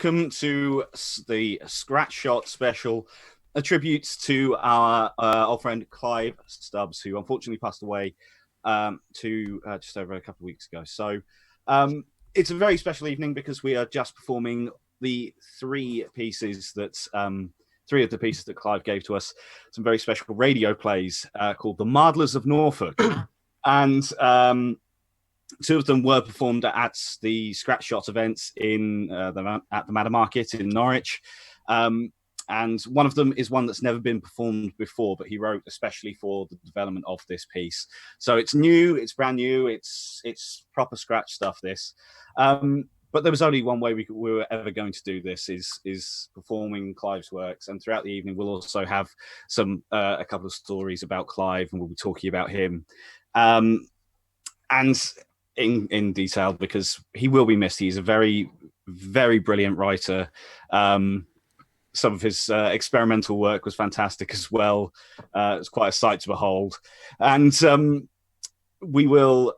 welcome to the Scratch Shot special, a tribute to our old friend Clive Stubbs, who unfortunately passed away just over a couple of weeks ago. So it's a very special evening because we are just performing the three of the pieces that Clive gave to us, some very special radio plays called The Mardlers of Norfolk. And two of them were performed at the Scratch Shot events at the Madder Market in Norwich. And one of them is one that's never been performed before, but he wrote especially for the development of this piece. So it's new, it's brand new, it's proper Scratch stuff, this. But there was only one way we were ever going to do this, is performing Clive's works. And throughout the evening, we'll also have a couple of stories about Clive, and we'll be talking about him. And in detail, because he will be missed. He's a very, very brilliant writer. Some of his experimental work was fantastic as well. It's quite a sight to behold. And we will,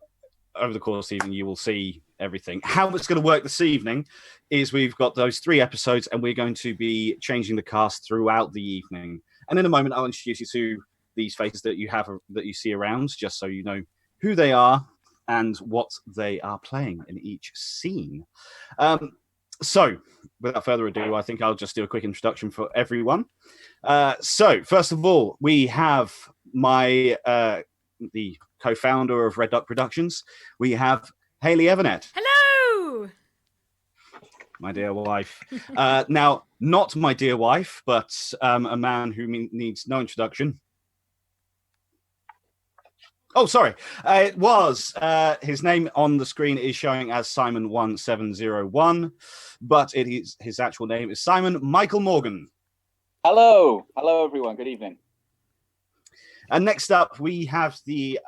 over the course of the evening, you will see everything. How it's going to work this evening is we've got those three episodes, and we're going to be changing the cast throughout the evening. And in a moment, I'll introduce you to these faces that you see around, just so you know who they are and what they are playing in each scene. So, without further ado, I think I'll just do a quick introduction for everyone. So, first of all, we have the co-founder of REDuck Productions. We have Hayley Evernet. Hello! My dear wife. Now, not my dear wife, but a man who needs no introduction. Oh, sorry. It was his name on the screen is showing as Simon1701, but his actual name is Simon Michael Morgan. Hello, everyone. Good evening. And next up, we have the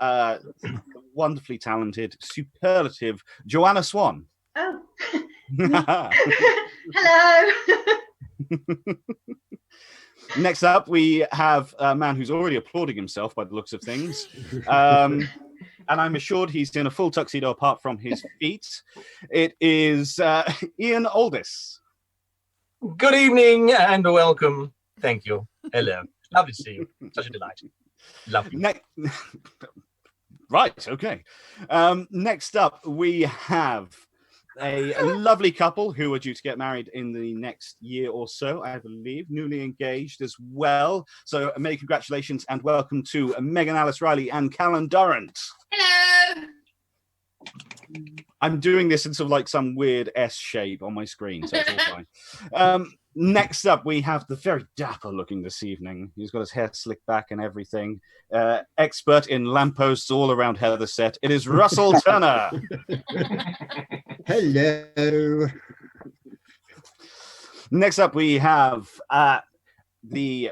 wonderfully talented, superlative Joanna Swan. Oh, hello. Next up, we have a man who's already applauding himself by the looks of things. And I'm assured he's in a full tuxedo apart from his feet. It is Ian Aldis. Good evening and welcome. Thank you. Hello. Lovely to see you. Such a delight. Lovely. Right, okay. Next up, we have a lovely couple who are due to get married in the next year or so, I believe, newly engaged as well. So many congratulations and welcome to Megan Alice Riley and Callan Durrant. Hello. I'm doing this in sort of like some weird S shape on my screen, so it's all fine. Next up, we have the very dapper looking this evening. He's got his hair slicked back and everything. Expert in lampposts all around Heatherset. It is Russell Turner. Hello. Next up, we have the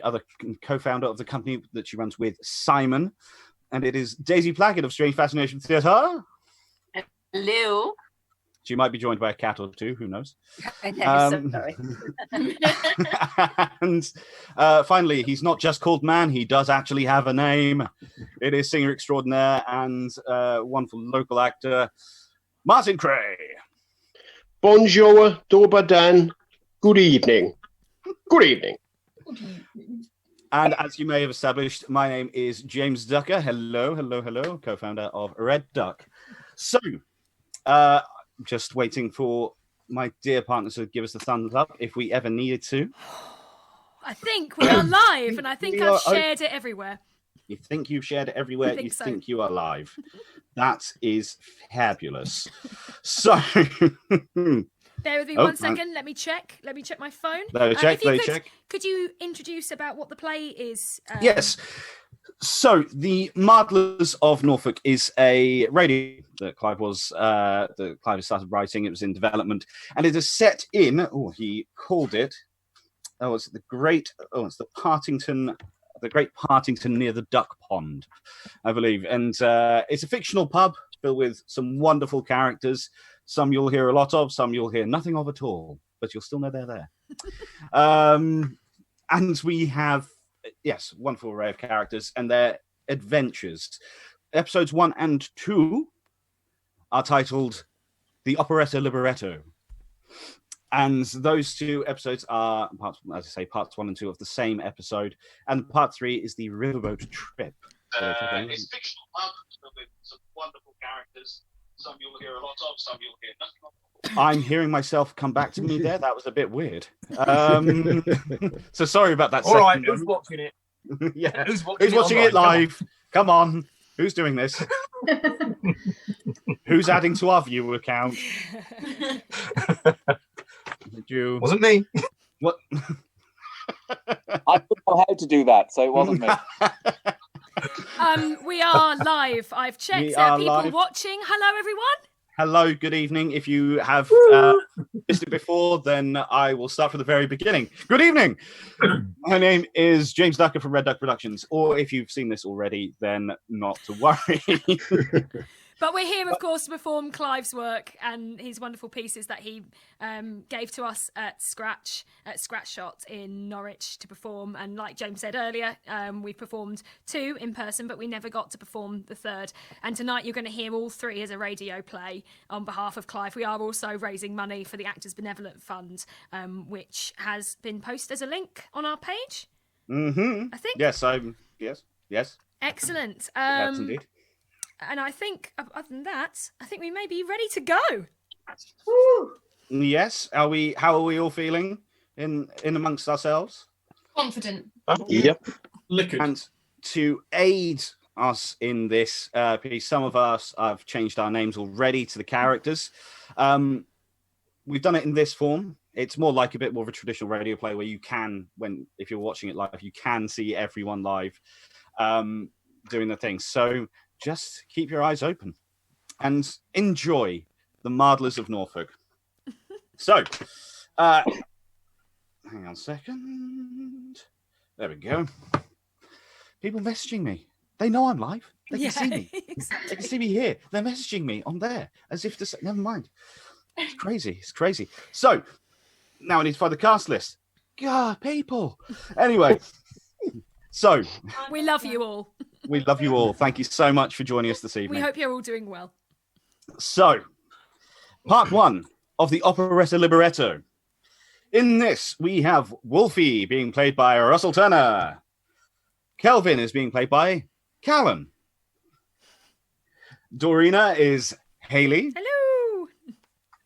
other co-founder of the company that she runs with, Simon. And it is Daisy Plackett of Strange Fascination Theatre. Hello. She might be joined by a cat or two, who knows? I know, so sorry. And finally, he's not just called man, he does actually have a name. It is singer extraordinaire and wonderful local actor, Martin Cray. Bonjour, dober dan. Good evening. Good evening. And as you may have established, my name is James Ducker. Hello, co-founder of REDuck. So, just waiting for my dear partner to give us the thumbs up if we ever needed to. I think we are live, and I think I've shared it everywhere. You think you've shared it everywhere? You think you are live. That is fabulous. So... Bear with me 1 second. Let me check my phone. Could you introduce about what the play is? Yes. So, The Mardlers of Norfolk is a radio that Clive has started writing. It was in development, and it is set in. It's the Partington, the Great Partington near the Duckpond, I believe. And it's a fictional pub filled with some wonderful characters. Some you'll hear a lot of, some you'll hear nothing of at all, but you'll still know they're there. And we have, wonderful array of characters and their adventures. Episodes 1 and 2 are titled The Operetta Libretto. And those two episodes are, parts 1 and 2 of the same episode. And part 3 is the riverboat trip. It's fictional with some wonderful characters. Some you'll hear a lot of, some you'll hear nothing of. I'm hearing myself come back to me there. That was a bit weird. So sorry about that. All right, who's watching it? Yeah, who's watching it live? Come on. Who's doing this? Who's adding to our viewer count? Wasn't me. What? I didn't know how to do that, so it wasn't me. We are live. I've checked. There are people live. Watching. Hello, everyone. Hello, good evening. If you have missed it before, then I will start from the very beginning. Good evening. My name is James Ducker from REDuck Productions, or if you've seen this already, then not to worry. But we're here, of course, to perform Clive's work and his wonderful pieces that he gave to us at Scratch Shot in Norwich to perform. And like James said earlier, we performed 2 in person, but we never got to perform the 3rd. And tonight you're going to hear all 3 as a radio play on behalf of Clive. We are also raising money for the Actors Benevolent Fund, which has been posted as a link on our page. Mm-hmm. I think. Yes. Excellent. Yes, indeed. And I think, other than that, I think we may be ready to go. Woo. Yes. How are we all feeling in amongst ourselves? Confident. Yep. And to aid us in this piece, some of us have changed our names already to the characters. We've done it in this form. It's more like a bit more of a traditional radio play where you can, if you're watching it live, you can see everyone live doing the thing. So just keep your eyes open and enjoy the Mardlers of Norfolk. So, hang on a second. There we go. People messaging me. They know I'm live. They can see me. Exactly. They can see me here. They're messaging me on there as if to say, never mind. It's crazy. It's crazy. So, now I need to find the cast list. God, people. Anyway, so. We love you all. We love you all. Thank you so much for joining us this evening. We hope you're all doing well. So, part 1 of the operetta libretto. In this, we have Wolfie being played by Russell Turner. Kelvin is being played by Callan. Dorina is Haley. Hello.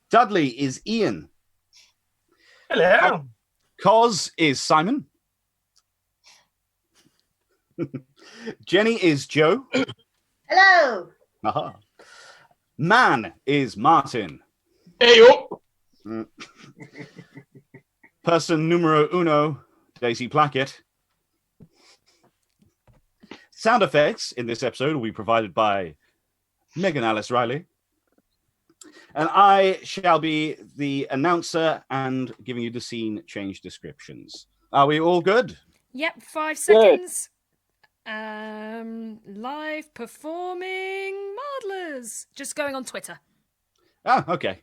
Dudley is Ian. Hello. Cos is Simon. Jenny is Joe. Hello. Aha. Man is Martin. Hey, yo. Person numero uno, Daisy Plackett. Sound effects in this episode will be provided by Megan Alice Riley. And I shall be the announcer and giving you the scene change descriptions. Are we all good? Yep, 5 seconds. Live performing Mardlers. Just going on Twitter. Oh, okay.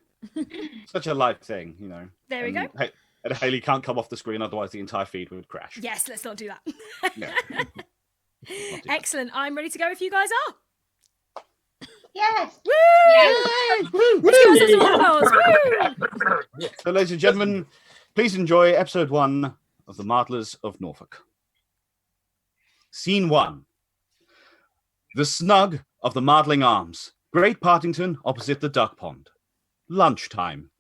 Such a live thing, you know. There we go. And Haley can't come off the screen, otherwise the entire feed would crash. Yes, let's not do that. No. Excellent. I'm ready to go if you guys are. Yes. Woo! Yes. Woo! Let's give ourselves an applause. Woo! So, ladies and gentlemen, please enjoy episode 1 of the Mardlers of Norfolk. Scene 1. The snug of the Mardling Arms. Great Partington opposite the Duckpond. Lunchtime.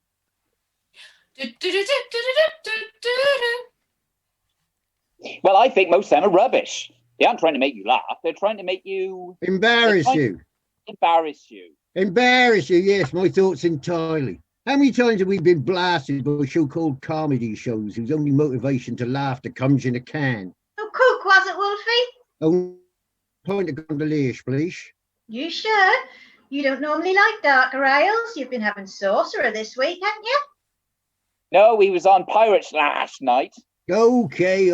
Well, I think most of them are rubbish. They aren't trying to make you laugh. They're trying to make you... Embarrass you. Embarrass you. Embarrass you, yes, my thoughts entirely. How many times have we been blasted by so-called comedy shows whose only motivation to laughter comes in a can? Oh, cook, was it, Wolfie? Oh, point of gondolier, please. You sure? You don't normally like darker ales. You've been having sorcerer this week, haven't you? No, he was on Pirates last night. Okay.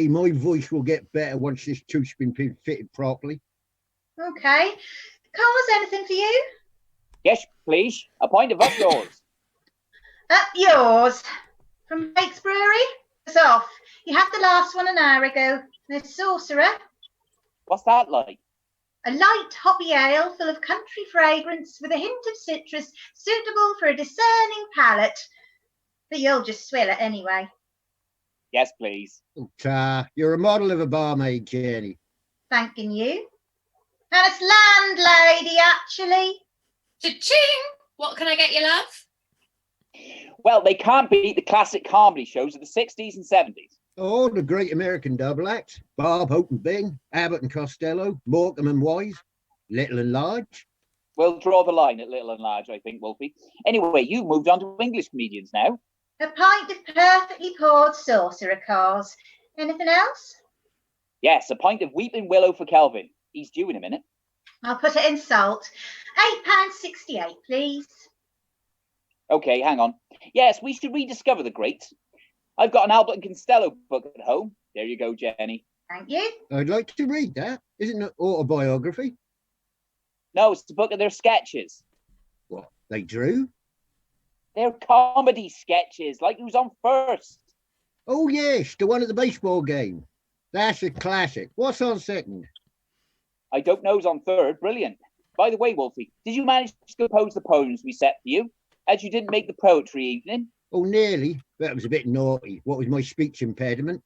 My voice will get better once this tooth's been fitted properly. Okay. Cars, anything for you? Yes, please. A pint of up yours. Up yours. From Blake's Brewery? It's off. You had the last one an hour ago. There's sorcerer. What's that like? A light hoppy ale full of country fragrance with a hint of citrus, suitable for a discerning palate. but you'll just swill it anyway. Yes, please. Oh, ta, you're a model of a barmaid, Jenny. Thanking you. And it's landlady, actually. Cha-ching! What can I get you, love? Well, they can't beat the classic comedy shows of the 60s and 70s. Oh, the great American double acts. Bob, Hope and Bing, Abbott and Costello, Morecambe and Wise, Little and Large. We'll draw the line at Little and Large, I think, Wolfie. Anyway, you've moved on to English comedians now. A pint of perfectly poured saucer, cause. Anything else? Yes, a pint of Weeping Willow for Kelvin. He's due in a minute. I'll put it in salt. £8.68, please. Okay, hang on. Yes, we should rediscover the greats. I've got an Albert and Costello book at home. There you go, Jenny. Thank you. I'd like to read that. Isn't it autobiography? No, it's a book of their sketches. What, they drew? They're comedy sketches, like who's on first. Oh, yes, the one at the baseball game. That's a classic. What's on second? I don't know who's on third. Brilliant. By the way, Wolfie, did you manage to compose the poems we set for you? As you didn't make the poetry evening? Oh, nearly. That was a bit naughty. What was my speech impediment?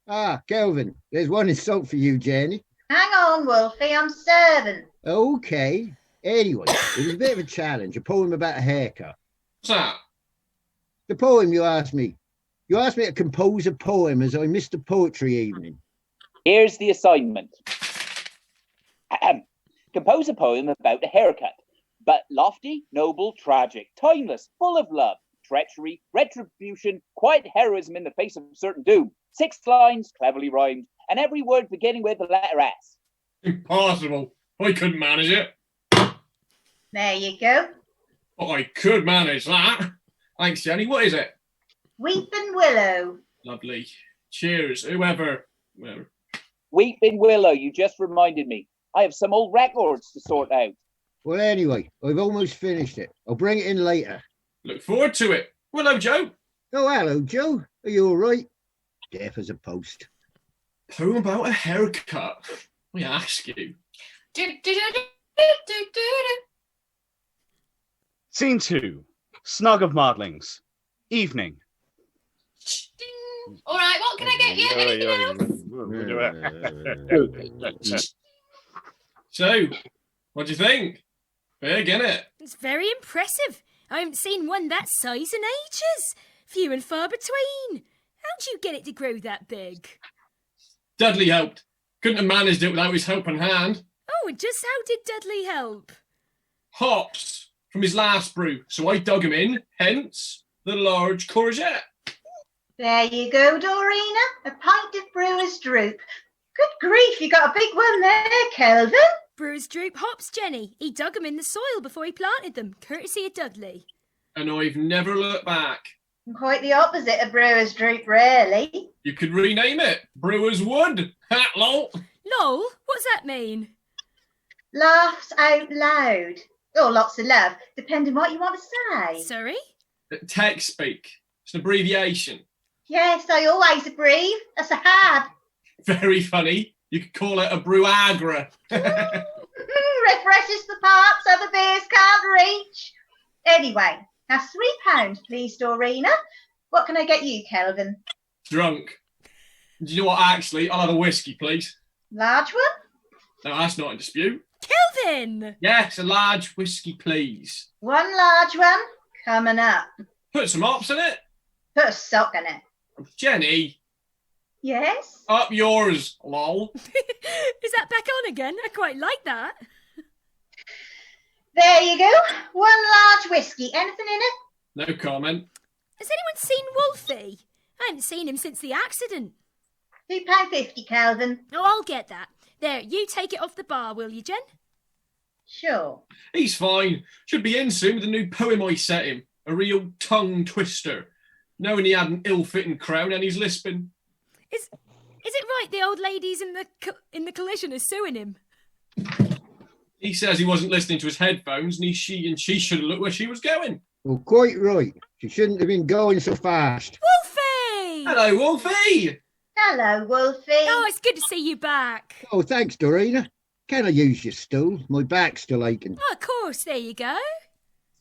Ah, Kelvin, there's one insult for you, Jenny. Hang on, Wolfie, I'm serving. Okay. Anyway, it was a bit of a challenge, a poem about a haircut. What's that? The poem you asked me. You asked me to compose a poem as I missed the poetry evening. Here's the assignment. Compose a poem about a haircut, but lofty, noble, tragic, timeless, full of love, treachery, retribution, quiet heroism in the face of certain doom. 6 lines, cleverly rhymed, and every word beginning with the letter S. Impossible. I couldn't manage it. There you go. But I could manage that. Thanks, Jenny. What is it? Weeping Willow. Lovely. Cheers, whoever. Whoever. Weeping Willow, you just reminded me. I have some old records to sort out. Well, anyway, I've almost finished it. I'll bring it in later. Look forward to it. Hello, Joe. Oh, hello, Joe. Are you all right? Deaf as a post. Poem about a haircut. I ask you. Scene 2. Snug of Mardlings. Evening. All right, what can I get you? Anything else? So, what do you think? Big, innit? It's very impressive. I haven't seen one that size in ages. Few and far between. How'd you get it to grow that big? Dudley helped. Couldn't have managed it without his helping hand. Oh, and just how did Dudley help? Hops from his last brew, so I dug him in, hence the large courgette. There you go, Dorina. A pint of Brewer's Droop. Good grief, you got a big one there, Kelvin. Brewer's Droop hops, Jenny. He dug them in the soil before he planted them, courtesy of Dudley. And I've never looked back. Quite the opposite of Brewer's Droop, really. You could rename it Brewer's Wood. Ha, lol. Lol, what's that mean? Laughs out loud. Or lots of love, depending what you want to say. Sorry? Tech speak. It's an abbreviation. Yes, I always breathe. That's a hard. Very funny. You could call it a brewagra. Refreshes the parts other beers can't reach. Anyway, that's £3, please, Dorina. What can I get you, Kelvin? Drunk. Do you know what? Actually, I'll have a whiskey, please. Large one? No, that's not in dispute. Kelvin! Yes, a large whiskey, please. One large one coming up. Put some hops in it. Put a sock in it. Jenny, Yes? up yours, lol. Is that back on again? I quite like that. There you go. One large whiskey. Anything in it? No comment. Has anyone seen Wolfie? I haven't seen him since the accident. £2.50, Kelvin. Oh, I'll get that. There, you take it off the bar, will you, Jen? Sure. He's fine. Should be in soon with a new poem I set him. A real tongue twister. Knowing he had an ill-fitting crown and he's lisping. Is it right the old lady's in the collision is suing him? He says he wasn't listening to his headphones and she should have looked where she was going. Well, quite right. She shouldn't have been going so fast. Wolfie! Hello, Wolfie! Hello, Wolfie. Oh, it's good to see you back. Oh, thanks, Dorina. Can I use your stool? My back's still aching. Oh, of course, there you go.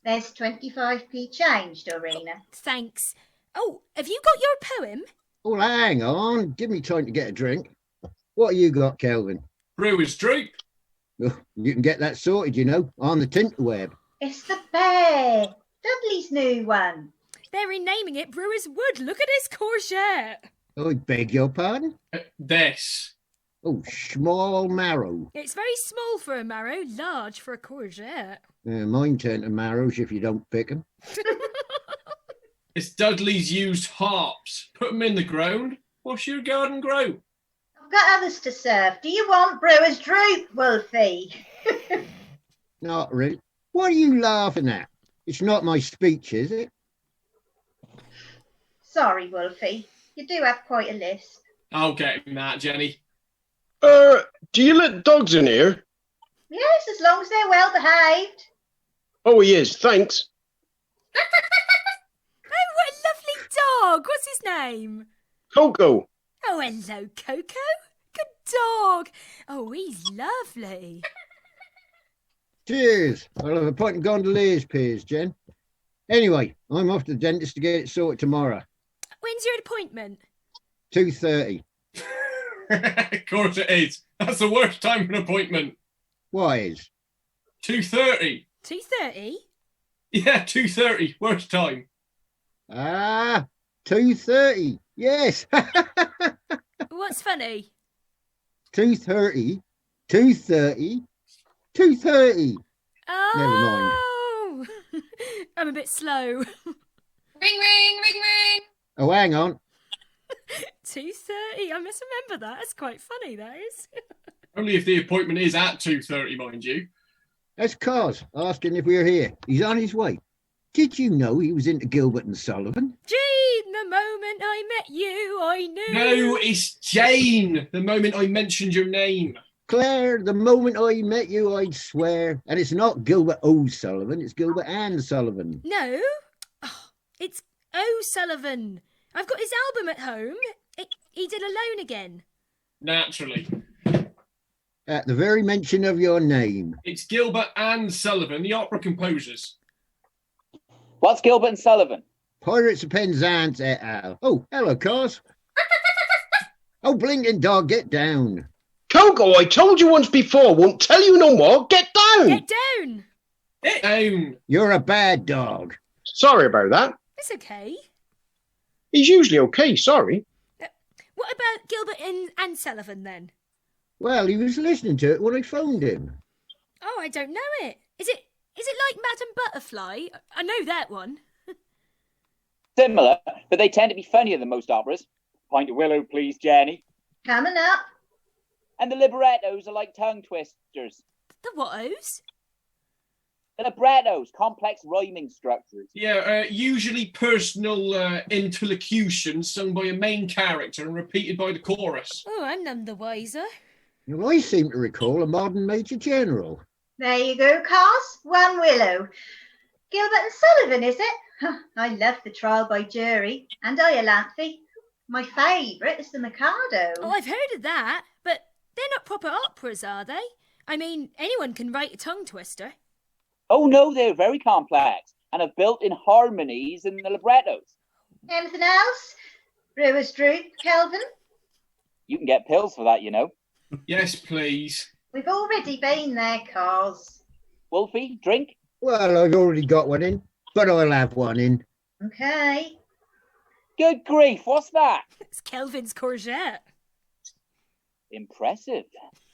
There's 25p change, Dorina. Thanks. Oh, have you got your poem? Oh, hang on. Give me time to get a drink. What have you got, Kelvin? Brewer's Droop. Oh, you can get that sorted, you know, on the Tinterweb. It's the bear. Dudley's new one. They're renaming it Brewer's Wood. Look at his courgette. Oh, I beg your pardon? This. Oh, small marrow. It's very small for a marrow, large for a courgette. Mine turn to marrows if you don't pick them. It's Dudley's used harps. Put 'em in the ground. Watch your garden grow. I've got others to serve. Do you want Brewer's Droop, Wolfie? Not really. What are you laughing at? It's not my speech, is it? Sorry, Wolfie. You do have quite a list. I'll get him that, Jenny. Do you let dogs in here? Yes, as long as they're well behaved. Oh, he is. Thanks. Oh, what a lovely dog. What's his name? Coco. Oh, hello, Coco. Good dog. Oh, he's lovely. Cheers. I'll have a pint of gondoliers, Piers, Jen. Anyway, I'm off to the dentist to get it sorted tomorrow. When's your appointment? 2:30. Of course it is. That's the worst time for an appointment. Why is? 2:30. 2:30? Yeah, 2:30. Worst time. 2:30. Yes. What's funny? 2:30. 2:30. 2:30. Oh, I'm a bit slow. Ring, ring, ring, ring. Oh, hang on. 2:30. I must remember that. That's quite funny, that is. Only if the appointment is at 2:30, mind you. That's Cos asking if we're here. He's on his way. Did you know he was into Gilbert and Sullivan? Gee, the moment I met you, I knew. No, it's Jane. The moment I mentioned your name. Claire, the moment I met you, I'd swear. And it's not Gilbert O'Sullivan, it's Gilbert and Sullivan. No, it's O'Sullivan. I've got his album at home. He did Alone Again. Naturally. At the very mention of your name. It's Gilbert and Sullivan, the opera composers. What's Gilbert and Sullivan? Pirates of Penzance et al. Oh, hello, Cos. Oh, blinking dog, get down. Coco, I told you once before, won't tell you no more. Get down. Get down. Get down. You're a bad dog. Sorry about that. It's okay. He's usually okay, sorry. What about Gilbert and Sullivan then? Well, he was listening to it when I phoned him. Oh, I don't know it. Is it like Madame Butterfly? I know that one. Similar, but they tend to be funnier than most operas. Pint of Willow, please, Jenny. Coming up. And the librettos are like tongue twisters. The what-os? The librettos, complex rhyming structures. Yeah, usually personal interlocution sung by a main character and repeated by the chorus. Oh, I'm none the wiser. Well, I seem to recall a modern Major General. There you go, Cos. One Willow. Gilbert and Sullivan, is it? I love the Trial by Jury and Iolanthe. My favourite is the Mikado. Oh, I've heard of that, but they're not proper operas, are they? I mean, anyone can write a tongue twister. Oh no, they're very complex and have built-in harmonies in the librettos. Anything else? Brewer's Droop, Kelvin? You can get pills for that, you know. Yes, please. We've already been there, Cos. Wolfie, drink? Well, I've already got one in, but I'll have one in. Okay. Good grief, what's that? It's Kelvin's courgette. Impressive.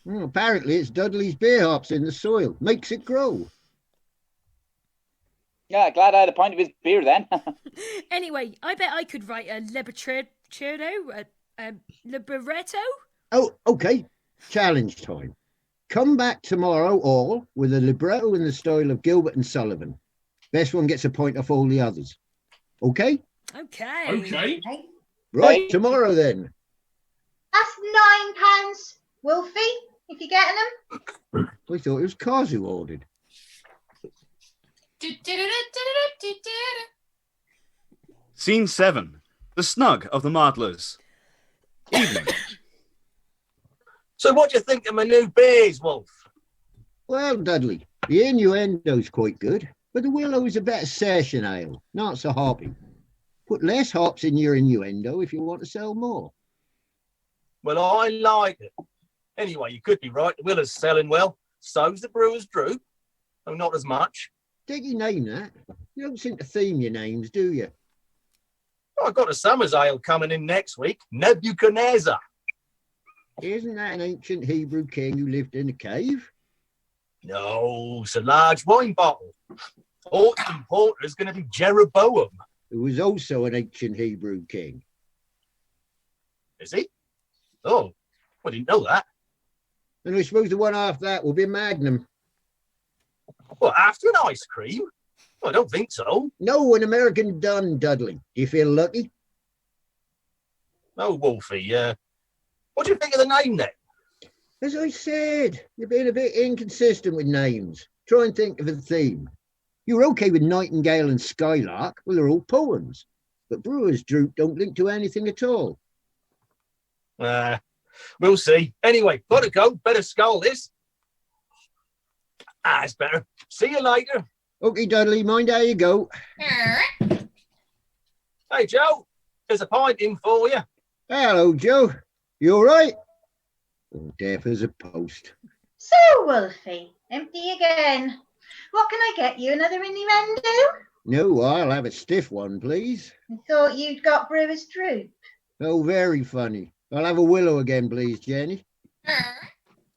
Well, apparently it's Dudley's beer hops in the soil. Makes it grow. Yeah, glad I had a pint of his beer then. Anyway, I bet I could write a libretto, a libretto. Oh, okay. Challenge time. Come back tomorrow all with a libretto in the style of Gilbert and Sullivan. Best one gets a point off all the others. Okay? Okay. Okay. Right, Hey. tomorrow then. That's £9, Wolfie, if you're getting them. I thought it was Cars who ordered. Scene 7. The snug of the Mardlers. Evening. So what do you think of my new beers, Wolf? Well, Dudley, the innuendo's quite good, But the Willow's a better session ale, not so hoppy. Put less hops in your innuendo if you want to sell more. Well, I like it. Anyway, you could be right. The Willow's selling well. So's the Brewer's Droop. Oh, not as much. Take your name, that. You don't seem to theme your names, do you? Oh, I've got a summer's ale coming in next week. Nebuchadnezzar. Isn't that an ancient Hebrew king who lived in a cave? No, it's a large wine bottle. Autumn Porter's going to be Jeroboam. Who was also an ancient Hebrew king. Is he? Oh, I didn't know that. And I suppose the one after that will be Magnum. Well, after an ice cream? I don't think so. No, an American Dun, Dudley. Do you feel lucky? Oh, Wolfie, what do you think of the name then? As I said, you're being a bit inconsistent with names. Try and think of a theme. You're okay with Nightingale and Skylark. Well, they're all poems. But Brewer's Droop don't link to anything at all. We'll see. Anyway, gotta go. Better scull this. It's better. See you later. Okay, Dudley, mind how you go. Hey, Joe, there's a pint in for you. Hello, Joe. You all right? Oh, deaf as a post. So, Wolfie, empty again. What can I get you? Another innuendo? No, I'll have a stiff one, please. I thought you'd got Brewer's Droop. Oh, very funny. I'll have a Willow again, please, Jenny.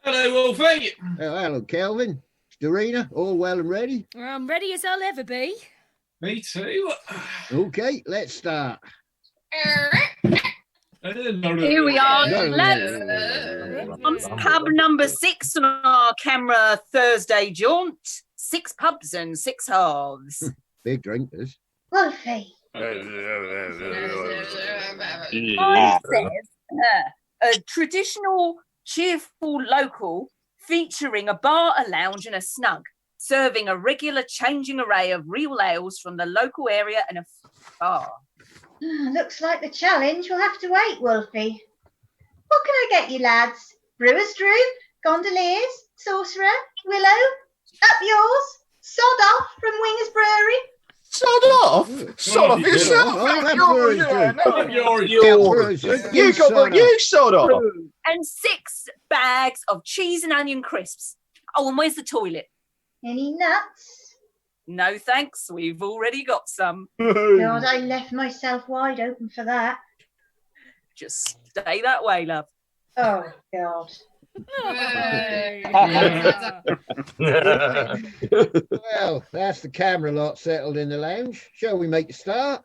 Hello, Wolfie. Oh, hello, Kelvin. Starina, all well and ready? I'm ready as I'll ever be. Me too. Okay, let's start. Here we are, lads. On pub number 6 on our camera Thursday jaunt. 6 pubs and 6 halves. Big drinkers. Wolfie. Mine says, a traditional, cheerful local featuring a bar, a lounge and a snug, serving a regular changing array of real ales from the local area and a bar. Looks like the challenge will have to wait, Wolfie. What can I get you, lads? Brewer's Droop, Gondoliers, Sorcerer, Willow, up yours, Sod Off from Wingers Brewery. Sod off? Sod off yourself? You sod off. And 6 bags of cheese and onion crisps. Oh, and where's the toilet? Any nuts? No thanks, we've already got some. God, I left myself wide open for that. Just stay that way, love. Oh, God. Well, that's the camera lot settled in the lounge. Shall we make a start?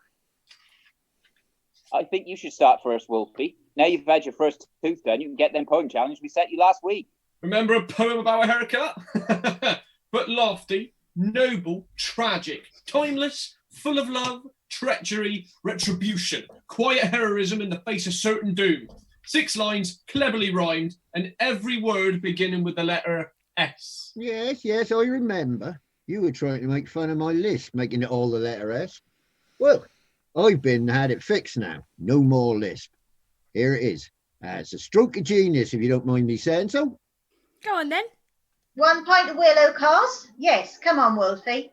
I think you should start first, Wolfie. Now you've had your first tooth done, you can get them poem challenge we set you last week. Remember a poem about a haircut? But lofty, noble, tragic, timeless, full of love, treachery, retribution, quiet heroism in the face of certain doom. 6 lines, cleverly rhymed, and every word beginning with the letter S. Yes, I remember. You were trying to make fun of my list, making it all the letter S. Well, I've had it fixed now. No more lisp. Here it is. It's a stroke of genius, if you don't mind me saying so. Go on, then. 1 pint of Willow, Cos? Yes, come on, Wolfie.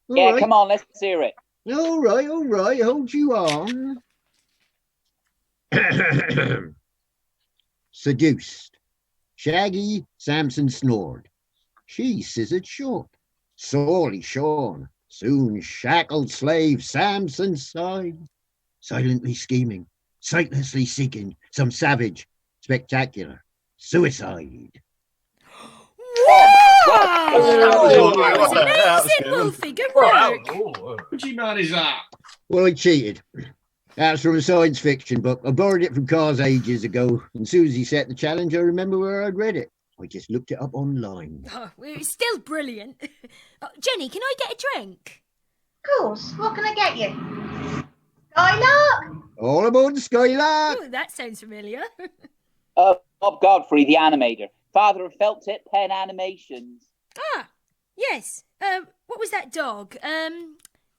Yeah, come on, let's hear it. All right, hold you on. Seduced. Shaggy Samson snored. She scissored short. Sorely shorn. Soon shackled slave Samson sighed. Silently scheming. Sightlessly seeking some savage, spectacular suicide. Amazing, Wolfie. Good work. What man is that? Well, I cheated. That's from a science fiction book. I borrowed it from Cars ages ago. And as soon as he set the challenge, I remember where I'd read it. I just looked it up online. Oh, it's still brilliant. Jenny, can I get a drink? Of course. What can I get you? Skylark? All aboard the Skylark. Oh, that sounds familiar. Bob Godfrey, the animator. Father of Felt Tip Pen Animations. Ah, yes. What was that dog?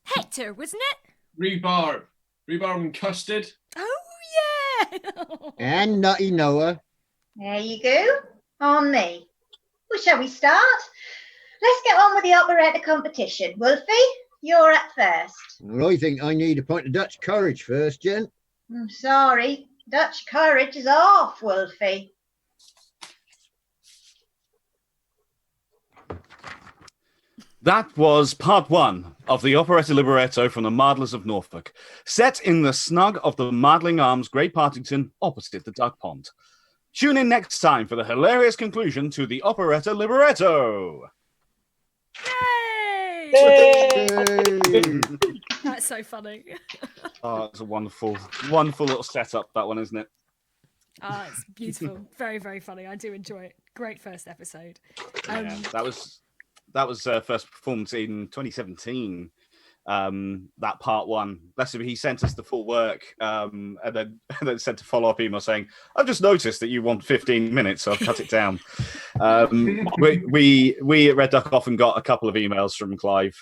Hector, wasn't it? Rhubarb. Rhubarb and custard. Oh, yeah. And Nutty Noah. There you go. On me. Well, shall we start? let's get on with the operetta competition. Wolfie, you're up first. Well, I think I need a pint of Dutch courage first, gent. I'm sorry, Dutch courage is off, Wolfie. That was part one of the operetta libretto from the Mardlers of Norfolk, set in the snug of the Mardling Arms, Great Partington, opposite the Duckpond. Tune in next time for the hilarious conclusion to the operetta libretto. Yay! That's so funny. Oh, it's a wonderful, wonderful little setup, that one, isn't it? Ah, it's beautiful. Very, very funny. I do enjoy it. Great first episode. Yeah, that was first performed in 2017. That part one. Bless him, he sent us the full work, and then sent a follow-up email saying, "I've just noticed that you want 15 minutes, so I've cut it down." We at REDuck often got a couple of emails from Clive.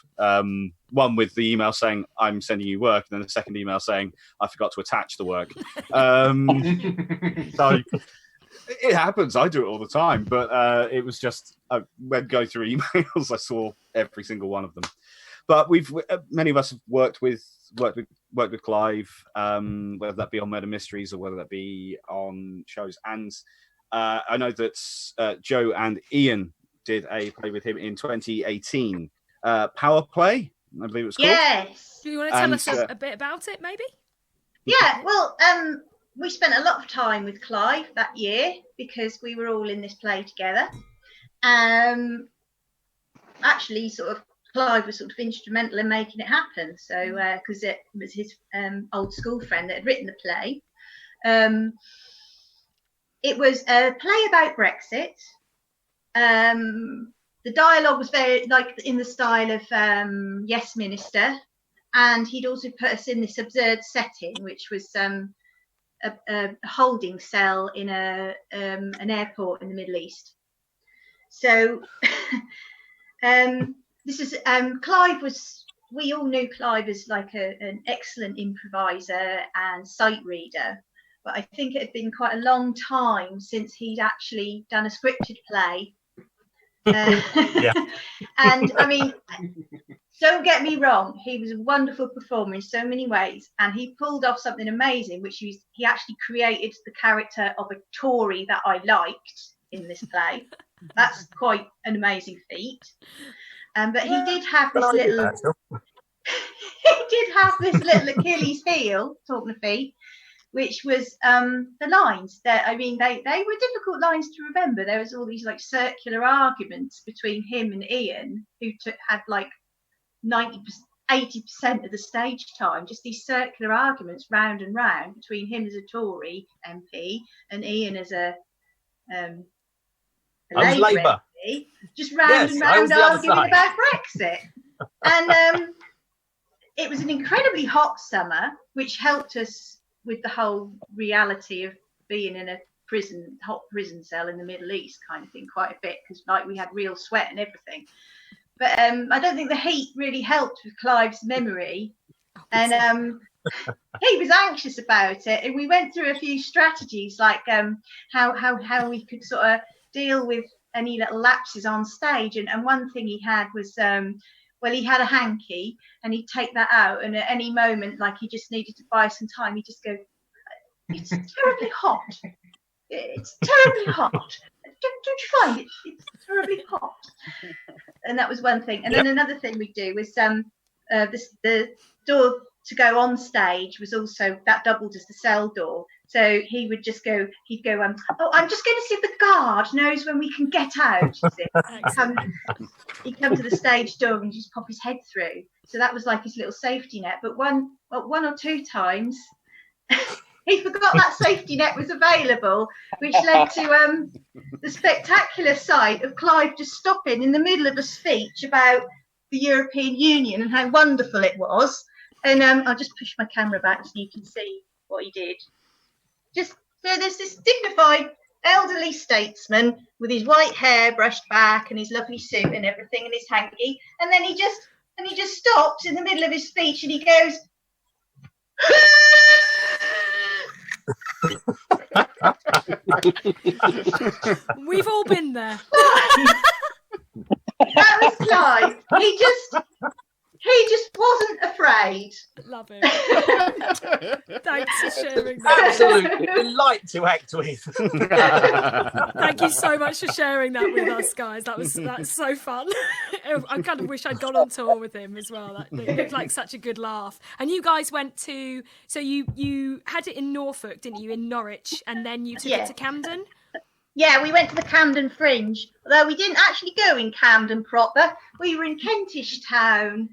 One with the email saying, "I'm sending you work," and then the second email saying, "I forgot to attach the work." So it happens. I do it all the time, but it was just when going through emails, I saw every single one of them. But many of us have worked with Clive, whether that be on Murder Mysteries or whether that be on shows. And I know that Joe and Ian did a play with him in 2018. Power Play, I believe it was called. Yes. Do you want to tell us a bit about it, maybe? Yeah, well, we spent a lot of time with Clive that year because we were all in this play together. Actually, Clive was sort of instrumental in making it happen. So, because it was his old school friend that had written the play. It was a play about Brexit. The dialogue was very in the style of Yes Minister, and he'd also put us in this absurd setting, which was a holding cell in an airport in the Middle East. So this is Clive was. We all knew Clive as an excellent improviser and sight reader, but I think it had been quite a long time since he'd actually done a scripted play. Yeah. And I mean, don't get me wrong, he was a wonderful performer in so many ways, and he pulled off something amazing, which he actually created the character of a Tory that I liked in this play. That's quite an amazing feat. But he did have this little Achilles heel, talking of feet, which was the lines that, I mean, they were difficult lines to remember. There was all these circular arguments between him and Ian, who had 80% of the stage time, just these circular arguments round and round between him as a Tory MP and Ian as a Labour MP, just round and round arguing about Brexit. And it was an incredibly hot summer, which helped us with the whole reality of being in a hot prison cell in the Middle East kind of thing quite a bit, because we had real sweat and everything. But I don't think the heat really helped with Clive's memory. And he was anxious about it. And we went through a few strategies, like how we could sort of deal with any little lapses on stage. And one thing he had was, he had a hanky, and he'd take that out, and at any moment, he just needed to buy some time, he'd just go, "It's terribly hot. It's terribly hot. Don't you find it? It's terribly hot." And that was one thing. And then another thing we do was the door to go on stage was also, that doubled as the cell door. So he would just go, he'd go, "I'm just going to see if the guard knows when we can get out." He'd come to the stage door and just pop his head through. So that was his little safety net. But one or two times, he forgot that safety net was available, which led to the spectacular sight of Clive just stopping in the middle of a speech about the European Union and how wonderful it was. And I'll just push my camera back so you can see what he did. Just so there's this dignified elderly statesman with his white hair brushed back and his lovely suit and everything and his hanky, and then he just stops in the middle of his speech and he goes, We've all been there. That was Clive. He just wasn't afraid. Love it. Thanks for sharing that. Absolutely delight to act with. Thank you so much for sharing that with us, guys. That's so fun. I kind of wish I'd gone on tour with him as well. It looked like such a good laugh. And you guys went to, so you had it in Norfolk, didn't you? In Norwich, and then you took it to Camden. Yeah, we went to the Camden Fringe, although we didn't actually go in Camden proper. We were in Kentish Town.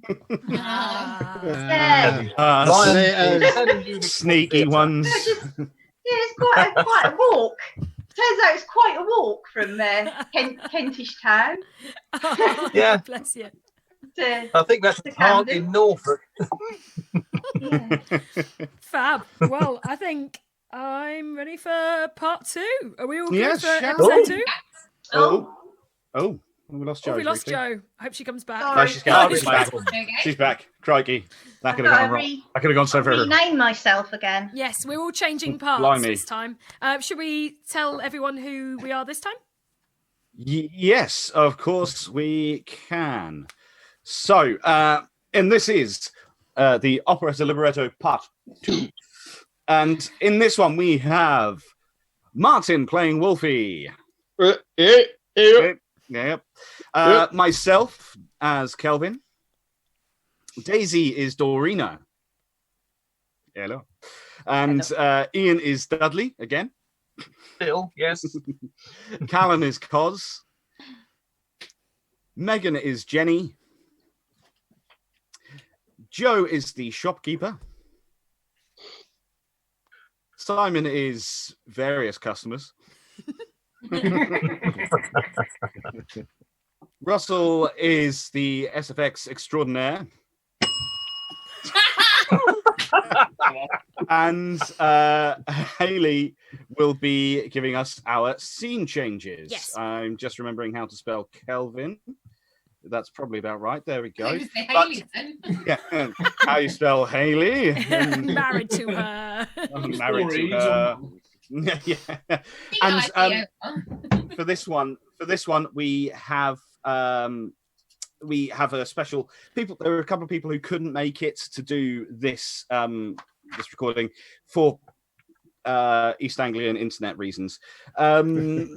Sneaky ones. It's quite a walk. Turns out it's quite a walk from Kentish Town. Yeah. Bless you. I think that's a park in Norfolk. Fab. Well, I think I'm ready for part 2. Are we all good Yes, for sure. episode 2? Oh, we lost Joe. We lost briefly. Joe. I hope she comes back. Sorry. No, she's back. She's She's back. She's back. Crikey. That could have gone wrong. I could have gone so far. Rename myself again. Yes, we're all changing parts Blimey. this time. Should we tell everyone who we are this time? Yes, of course we can. So, and this is the Operetta Libretto Part 2. And in this one, we have Martin playing Wolfie. Yep. Myself as Kelvin. Daisy is Dorina. Hello. And Ian is Dudley again. Still, yes. Callan is Cos. Megan is Jenny. Joe is the shopkeeper. Simon is various customers. Russell is the SFX extraordinaire. And Hayley will be giving us our scene changes. Yes. I'm just remembering how to spell Kelvin. That's probably about right. There we go. Hayley, then. Yeah, how you spell Hayley? Married to her. Married to her. Yeah. And for this one, we have a special people. There are a couple of people who couldn't make it to do this this recording for East Anglian internet reasons, and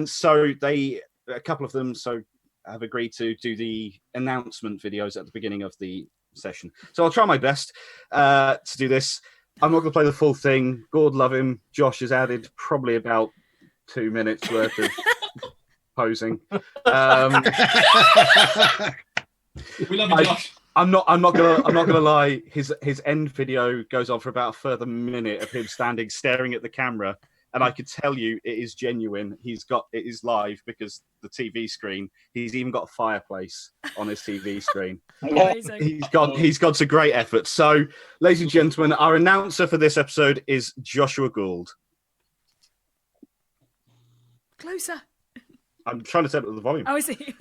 so a couple of them have agreed to do the announcement videos at the beginning of the session. So I'll try my best to do this. I'm not going to play the full thing. God love him. Josh has added probably about 2 minutes worth of posing. We love you, Josh. I'm not gonna lie. His end video goes on for about a further minute of him standing staring at the camera, and I could tell you it is genuine. It is live because the TV screen. He's even got a fireplace on his TV screen. Amazing. He's gone to great effort. So, ladies and gentlemen, our announcer for this episode is Joshua Gould. Closer. I'm trying to set up the volume. Oh, is he?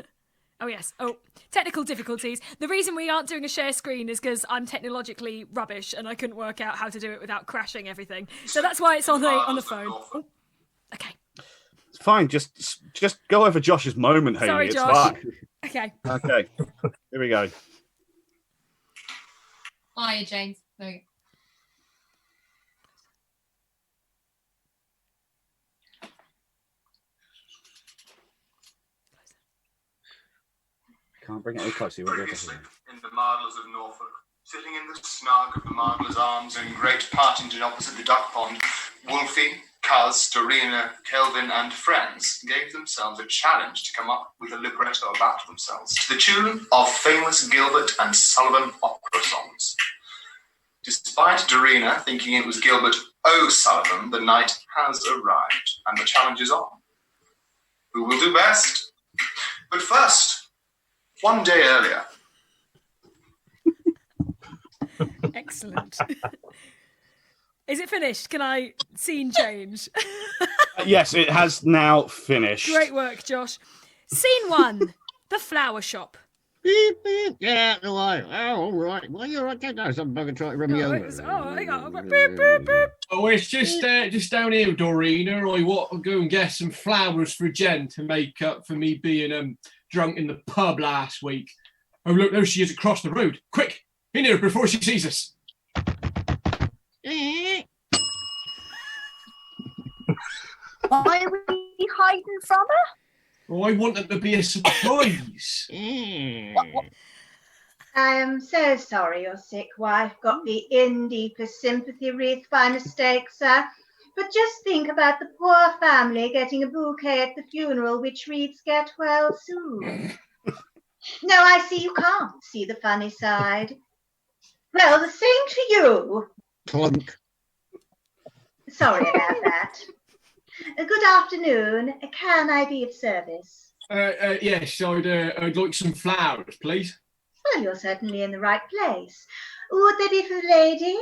Oh, yes. Oh, technical difficulties. The reason we aren't doing a share screen is because I'm technologically rubbish and I couldn't work out how to do it without crashing everything. So that's why it's on the phone. Oh, okay. It's fine. Just go over Josh's moment, Hayley. Sorry, It's Josh. fine. Okay. Okay. Here we go. Hiya, James. No. Can't bring it any closer. Previously, in the Mardlers of Norfolk, sitting in the snug of the Mardlers' Arms in Great Partington opposite the Duckpond, Wolfie, Cuz, Dorina, Kelvin, and friends gave themselves a challenge to come up with a libretto about themselves to the tune of famous Gilbert and Sullivan opera songs. Despite Dorina thinking it was Gilbert O'Sullivan, the night has arrived and the challenge is on. Who will do best? But first, one day earlier. Excellent. Is it finished? Can I scene change? Yes, it has now finished. Great work, Josh. Scene 1, the flower shop. Beep, beep, get out of the way. Oh, all right. Well, you're right. There's some bugger trying to run me over. Hang on. Beep, beep, beep. Oh, it's just down here, Dorina. I want to go and get some flowers for Jen to make up for me being drunk in the pub last week. Oh, look, there she is across the road. Quick, in here before she sees us. Why are we hiding from her? Oh, I want it to be a surprise. What? I am so sorry your sick wife got the in deepest sympathy wreath by mistake, sir. But just think about the poor family getting a bouquet at the funeral which reads "Get well soon." No, I see you can't see the funny side. Well, the same to you. Clunk. Sorry about that. Good afternoon. Can I be of service? Yes, I'd like some flowers, please. Well, you're certainly in the right place. Would they be for the lady?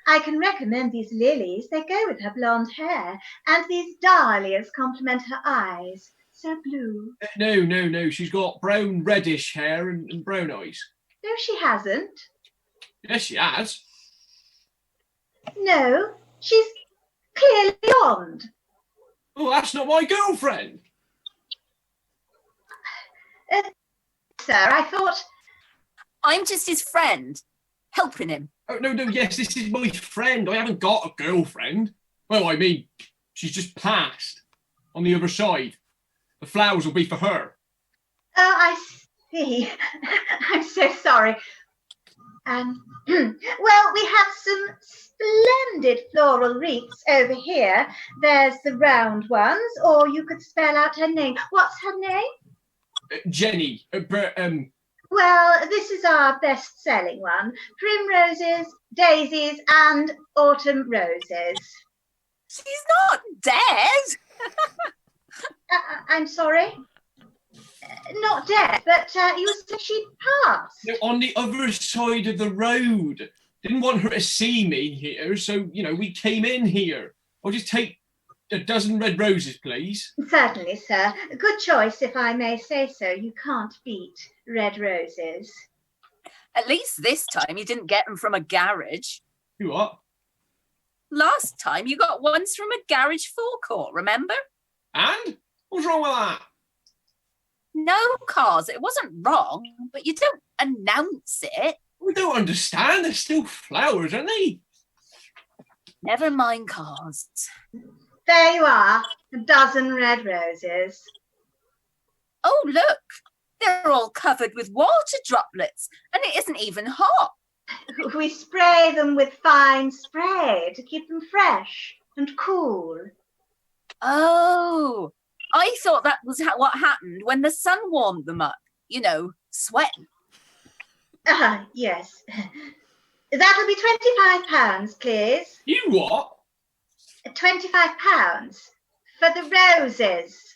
I can recommend these lilies. They go with her blonde hair. And these dahlias complement her eyes. So blue. No. She's got brown, reddish hair and brown eyes. No, she hasn't. Yes, she has. No, she's clearly blonde. Oh, that's not my girlfriend. Sir, I thought... I'm just his friend, helping him. Oh, no, yes, this is my friend. I haven't got a girlfriend. Well, I mean, she's just passed on the other side. The flowers will be for her. Oh, I see. I'm so sorry. Well, we have some splendid floral wreaths over here. There's the round ones, or you could spell out her name. What's her name? Jenny. Well, this is our best-selling one. Primroses, daisies, and autumn roses. She's not dead. I'm sorry? Not dead, but you said she passed. No, on the other side of the road. Didn't want her to see me here, so, we came in here. I'll just take a dozen red roses, please. Certainly, sir. A good choice, if I may say so. You can't beat red roses. At least this time you didn't get them from a garage. You what? Last time you got ones from a garage forecourt, remember? And? What's wrong with that? No, Cars, it wasn't wrong, but you don't announce it. We don't understand. They're still flowers, aren't they? Never mind, Cars. There you are, a dozen red roses. Oh, look, they're all covered with water droplets, and it isn't even hot. We spray them with fine spray to keep them fresh and cool. Oh, I thought that was what happened when the sun warmed them up. Sweating. Yes. That'll be £25, please. You what? £25 for the roses.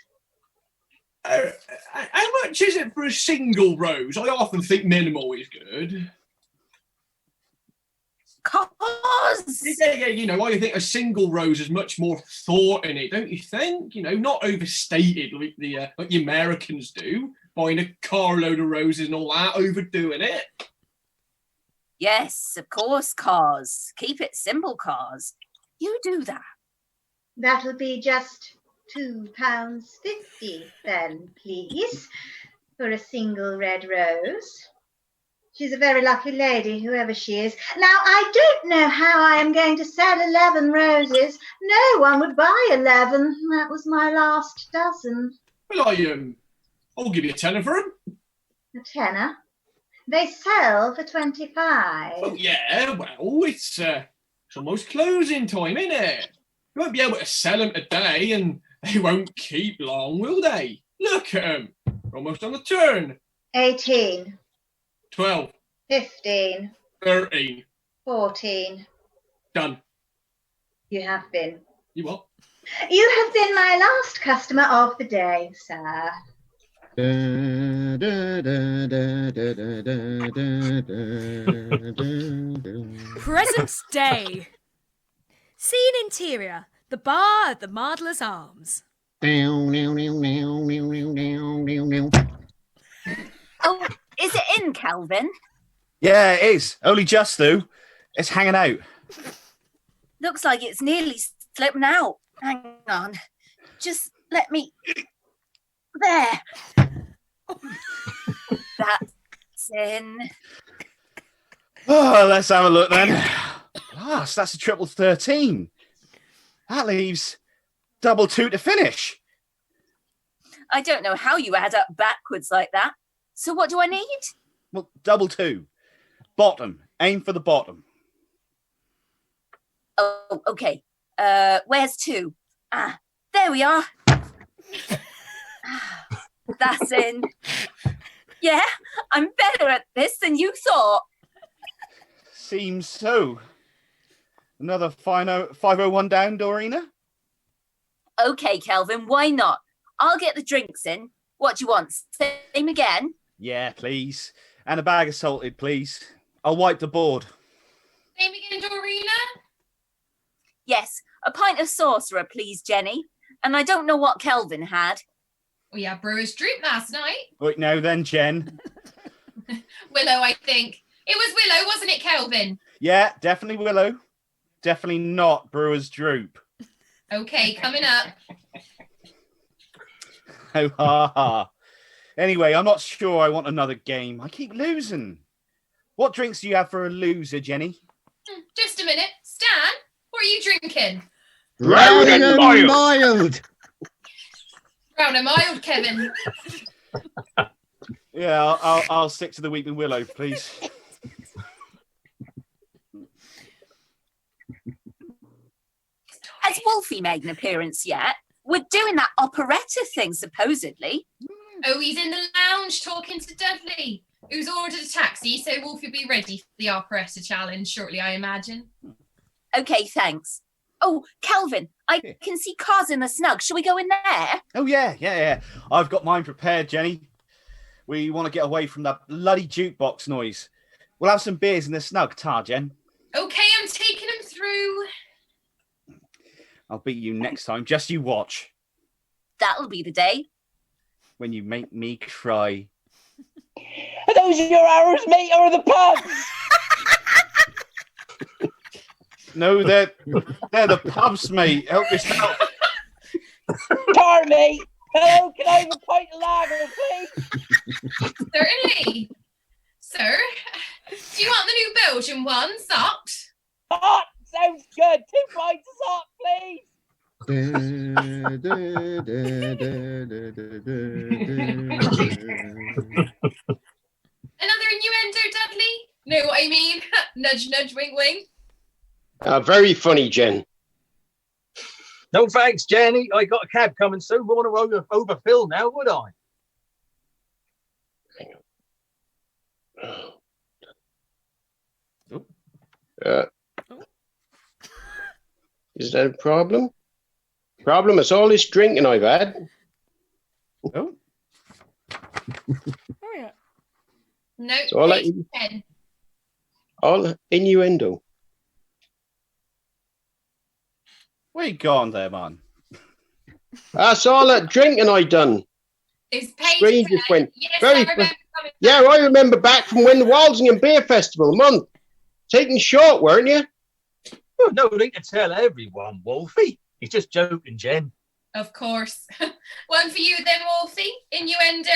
How much is it for a single rose? I often think minimal is good. Cause. Yeah, I think a single rose has much more thought in it, don't you think? Not overstated like the Americans do, buying a carload of roses and all that, overdoing it. Yes, of course, Cars. Keep it simple, Cars. You do that. That'll be just £2.50 then, please, for a single red rose. She's a very lucky lady, whoever she is. Now, I don't know how I am going to sell 11 roses. No one would buy 11. That was my last dozen. Well, I'll give you a tenner for them. A tenner? They sell for 25. Oh, yeah, well, it's almost closing time, isn't it? You won't be able to sell them today, and they won't keep long, will they? Look at them. They're almost on the turn. 18. 12. 15. 13. 14. Done. You have been. You what? You have been my last customer of the day, sir. Present day. Scene interior. The bar at the Mardlers Arms. Oh, is it in, Calvin? Yeah, it is. Only just, though. It's hanging out. Looks like it's nearly slipping out. Hang on. Just let me... There. That's in. Oh, let's have a look then. Last, that's a triple 13. That leaves double 2 to finish. I don't know how you add up backwards like that. So what do I need? Well, double 2. Bottom. Aim for the bottom. Oh, okay. Where's 2? Ah, there we are. That's in. Yeah, I'm better at this than you thought. Seems so. Another 501 down, Dorina? Okay, Kelvin, why not? I'll get the drinks in. What do you want? Same again? Yeah, please. And a bag of salted, please. I'll wipe the board. Name again, Dorina? Yes, a pint of sorcerer, please, Jenny. And I don't know what Kelvin had. We had Brewer's Droop last night. Right now then, Jen. Willow, I think. It was Willow, wasn't it, Kelvin? Yeah, definitely Willow. Definitely not Brewer's Droop. Okay, coming up. Oh, ha, ha. Anyway, I'm not sure I want another game. I keep losing. What drinks do you have for a loser, Jenny? Just a minute. Stan, what are you drinking? Brown and mild. Brown and mild, Kevin. Yeah, I'll stick to the Weeping Willow, please. Has Wolfie made an appearance yet? We're doing that operetta thing, supposedly. Oh, he's in the lounge talking to Dudley, who's ordered a taxi, so Wolf will be ready for the operetta challenge shortly, I imagine. Okay, thanks. Oh, Kelvin, I can see cars in the snug. Shall we go in there? Oh, yeah. I've got mine prepared, Jenny. We want to get away from that bloody jukebox noise. We'll have some beers in the snug, Jen. Okay, I'm taking him through. I'll beat you next time. Just you watch. That'll be the day. When you make me cry. Are those your arrows, mate, or the pubs? No, they're the pubs, mate. Help yourself. Tar, mate. Hello, can I have a pint of lager, please? Certainly. Sir, do you want the new Belgian one, socked? Hot! Sounds good. 2 pints of hot, please. Another innuendo, Dudley? Know what I mean? Nudge, nudge, wink, wink. Very funny, Jen. No thanks, Jenny. I got a cab coming soon. I want to overfill now, would I? Hang on. Is that a problem? Problem is all this drinking I've had. Oh. Oh, yeah. No, It's all page 10. All innuendo. Where you gone there, man? That's all that drinking I done. It's page Strangers 10. went Yes, very. I remember coming Yeah, I remember back from when the Walsingham Beer Festival a month. Taking short, weren't you? Oh, no need to tell everyone, Wolfie. He's just joking, Jen. Of course. One for you then, Wolfie. Innuendo.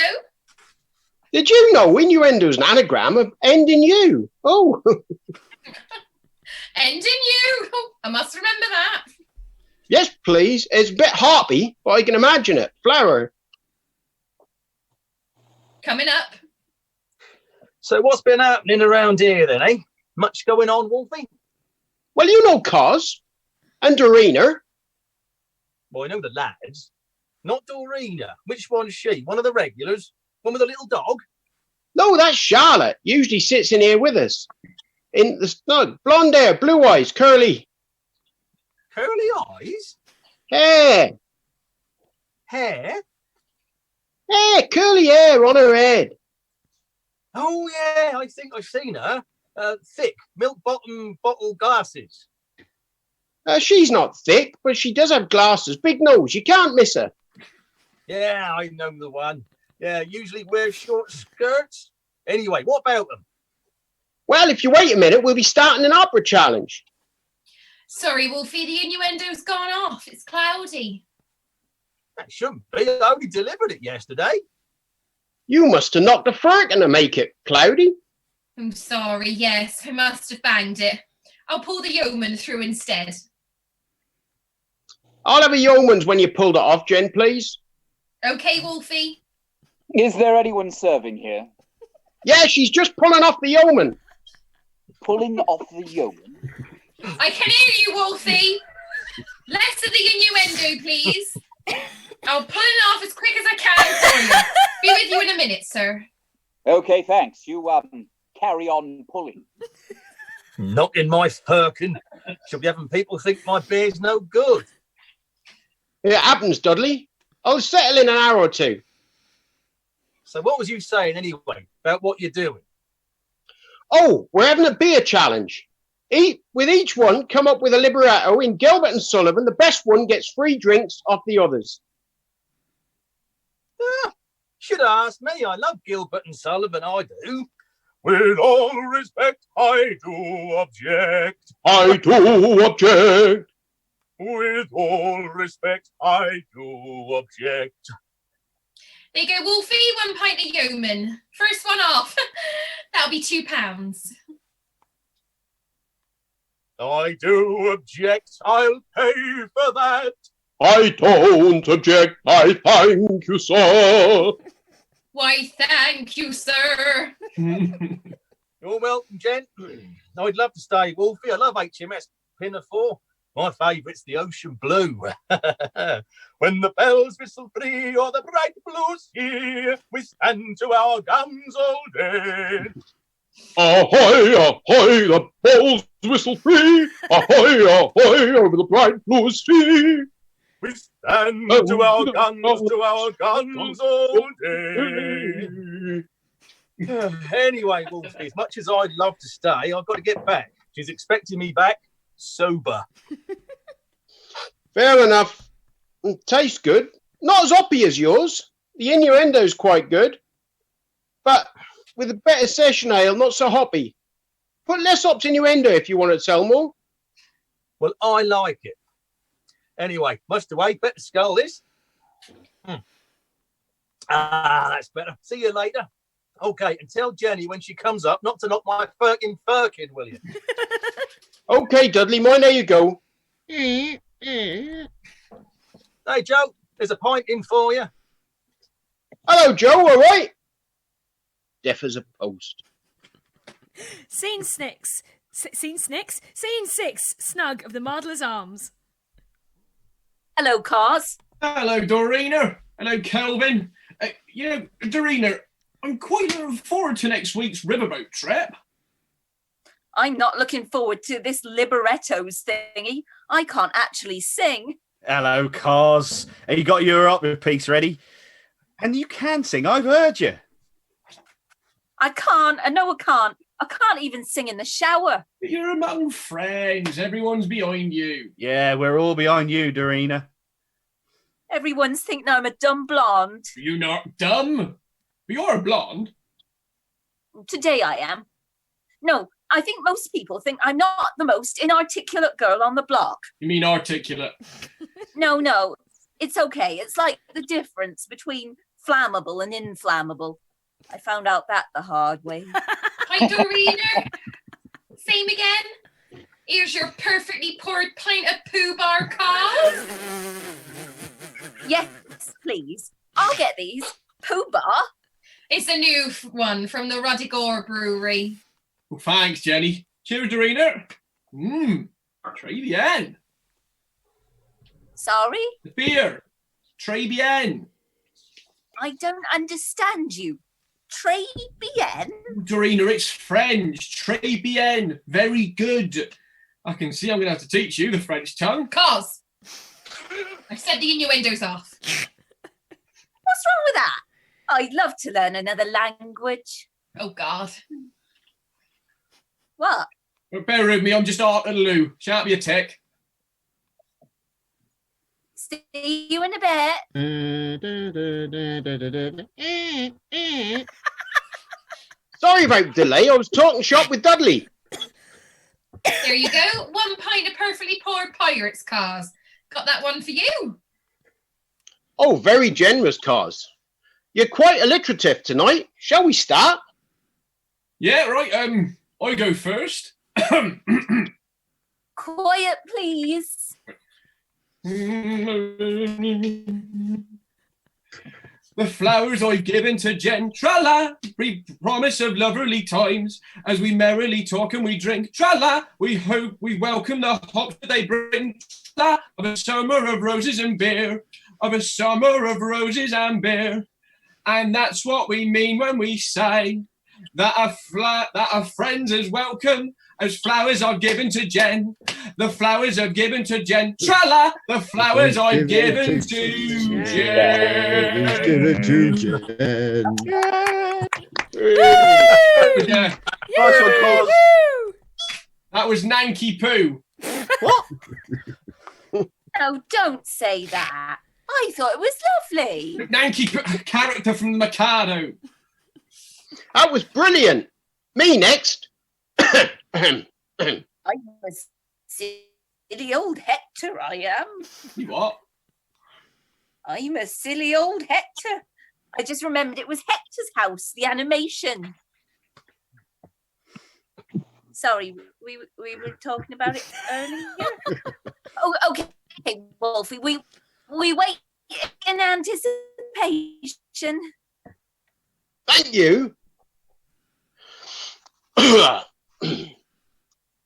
Did you know innuendo's an anagram of end in you? Oh. End in you. I must remember that. Yes, please. It's a bit hoppy, but I can imagine it. Flower. Coming up. So what's been happening around here then, eh? Much going on, Wolfie? Well, you know Cos and Dorina. Well, I know the lads. Not Dorina. Which one's she? One of the regulars? One with a little dog? No, that's Charlotte. Usually sits in here with us. In the snug. Blonde hair, blue eyes, curly. Curly eyes? Hair. Hair? Hair, curly hair on her head. Oh, yeah, I think I've seen her. Thick, milk-bottom bottle glasses. She's not thick, but she does have glasses. Big nose. You can't miss her. Yeah, I know the one. Yeah, usually wears short skirts. Anyway, what about them? Well, if you wait a minute, we'll be starting an opera challenge. Sorry, Wolfie, the innuendo's gone off. It's cloudy. That shouldn't be. I only delivered it yesterday. You must have knocked a firkin to make it, Cloudy. I'm sorry, yes, I must have banged it. I'll pull the yeoman through instead. I'll have a yeoman's when you pulled it off, Jen, please. Okay, Wolfie. Is there anyone serving here? Yeah, she's just pulling off the yeoman. Pulling off the yeoman? I can hear you, Wolfie. Less of the innuendo, please. I'll pull it off as quick as I can for you. Be with you in a minute, sir. Okay, thanks. You carry on pulling. Not in my firkin. She'll be having people think my beer's no good. It happens, Dudley. I'll settle in an hour or two. So what was you saying anyway about what you're doing? Oh, we're having a beer challenge. With each one, come up with a libretto in Gilbert and Sullivan. The best one gets free drinks off the others. Should have asked me. I love Gilbert and Sullivan, I do. With all respect, I do object. I do object. With all respect, I do object. There you go, Wolfie. 1 pint of yeoman. First one off. That'll be £2. I do object. I'll pay for that. I don't object. I thank you, sir. Why, thank you, sir. You're welcome, gent. I'd love to stay, Wolfie. I love HMS Pinafore. My favourite's the ocean blue. When the bells whistle free or the bright blue sea, we stand to our guns all day. Ahoy, ahoy, the bells whistle free. Ahoy, ahoy, over the bright blue sea. We stand to our guns all day. Anyway, Wolfie, as much as I'd love to stay, I've got to get back. She's expecting me back sober. Fair enough. Tastes good. Not as hoppy as yours. The innuendo's quite good. But with a better session ale, not so hoppy. Put less hops innuendo if you want to sell more. Well, I like it. Anyway, must away. Better scull this. That's better. See you later. Okay, and tell Jenny when she comes up not to knock my firkin, will you? Okay, Dudley, mind how you go. Hey, Joe, there's a pint in for you. Hello, Joe, all right? Deaf as a post. Scene 6. Scene 6. Snug of the Mardlers Arms. Hello, Cars. Hello, Dorina. Hello, Kelvin. Dorina, I'm quite looking forward to next week's riverboat trip. I'm not looking forward to this librettos thingy. I can't actually sing. Hello, Cars. Have you got your opera piece ready? And you can sing. I've heard you. I can't. I know I can't. I can't even sing in the shower. But you're among friends. Everyone's behind you. Yeah, we're all behind you, Dorina. Everyone's thinking I'm a dumb blonde. You're not dumb. But you're a blonde. Today I am. No, I think most people think I'm not the most inarticulate girl on the block. You mean articulate? No. It's okay. It's like the difference between flammable and inflammable. I found out that the hard way. Hi, Dorina. Same again. Here's your perfectly poured pint of poo bar, Carl. Yes, please. I'll get these. Poo bar? It's a new one from the REDuck brewery. Well, thanks, Jenny. Cheers, Dorina. Très bien. Sorry? The beer. Très bien. I don't understand you. Très bien? Dorina, it's French. Très bien. Very good. I can see I'm going to have to teach you the French tongue. Cos. I've said the innuendos off. What's wrong with that? I'd love to learn another language. Oh, God. What? Well, bear with me, I'm just out of the loo. Shan't be a tick. See you in a bit. Sorry about the delay. I was talking shop with Dudley. There you go. 1 pint of perfectly poured pirates, Cars. Got that one for you. Oh, very generous, Cars. You're quite alliterative tonight. Shall we start? Yeah, right. I go first. Quiet, please. The flowers I've given to Jen, tra-la, we promise of lovely times, as we merrily talk and we drink, tra-la, we hope we welcome the hops that they bring, tra-la, of a summer of roses and beer, of a summer of roses and beer. And that's what we mean when we say that our friends is welcome, as flowers are given to Jen. The flowers are given to Jen. Tra-la, the flowers I've given to Jen. Give it to Jen. Yeah. That was Nanky Poo. What? Oh, don't say that. I thought it was lovely. Nanky Poo, character from the Mikado. That was brilliant. Me next. I'm a silly old Hector, I am. You what? I'm a silly old Hector. I just remembered it was Hector's house, the animation. Sorry, we were talking about it earlier. Oh, okay, Wolfie, we wait in anticipation. Thank you.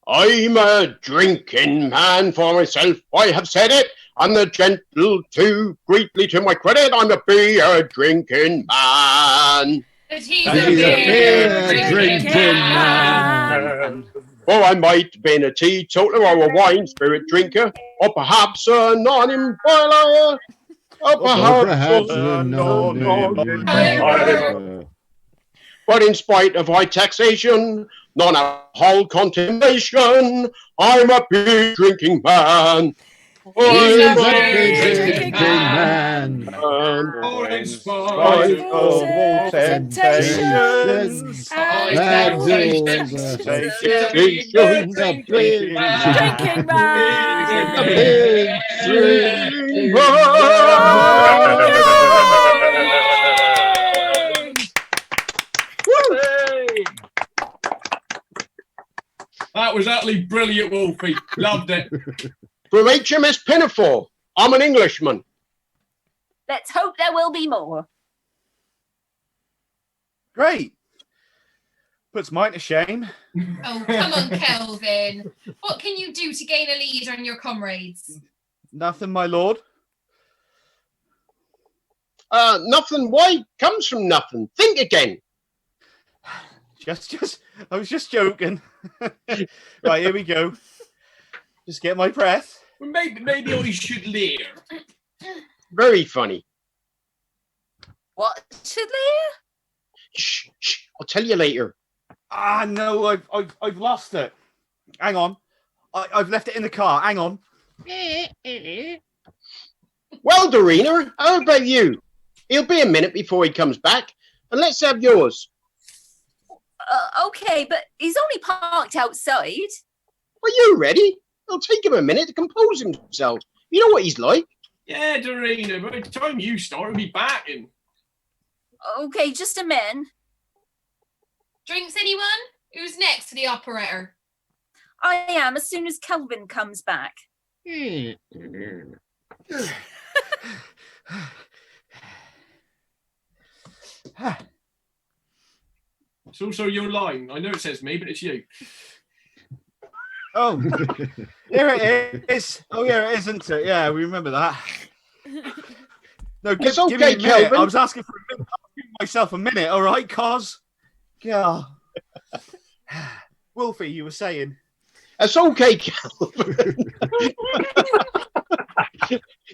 I'm a drinking man for myself, I have said it, and the gentle too greatly to my credit, I'm a beer drinking man. But he's a beer drinking man. Or I might have been a teetotaler or a wine spirit drinker, or perhaps a non-imbiber, or perhaps a non-imbiber. But in spite of high taxation, non-alcohol contamination, I'm a beer drinking man. He's a beer drinking man. Or in spite of all temptations, That's all Drinking That was utterly brilliant, Wolfie. Loved it. From HMS Pinafore, I'm an Englishman. Let's hope there will be more. Great. Puts mine to shame. Oh, come on, Kelvin. What can you do to gain a lead on your comrades? Nothing, my lord. Nothing. Why comes from nothing? Think again. I was just joking. Right, here we go. Just get my breath. Well, maybe I should leer. Very funny. What should leer? Shh, shh. I'll tell you later. Ah, no, I've lost it. Hang on. I've left it in the car. Hang on. Well, Dorina, how about you? He'll be a minute before he comes back, and let's have yours. Okay, but he's only parked outside. Are you ready? It'll take him a minute to compose himself. You know what he's like. Yeah, Dorina, by the time you start, he'll be back in. Okay, just a minute. Drinks, anyone? Who's next to the operator? I am, as soon as Kelvin comes back. It's also your line. I know it says me, but it's you. Oh, here it is. Oh, yeah, it is, isn't it? Yeah, we remember that. No, It's give me okay, a minute. Kelvin. I was asking for a minute. I'll give myself a minute, all right, cos? Yeah. Wolfie, you were saying. It's okay, Kelvin.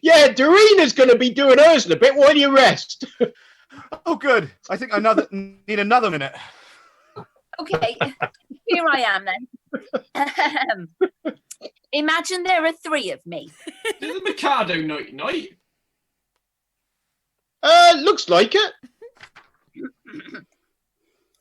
Yeah, Dorina's going to be doing hers in a bit while you rest. Oh, good. I think I need another minute. Okay, here I am then. Imagine there are three of me. Is the Mikado night? Looks like it.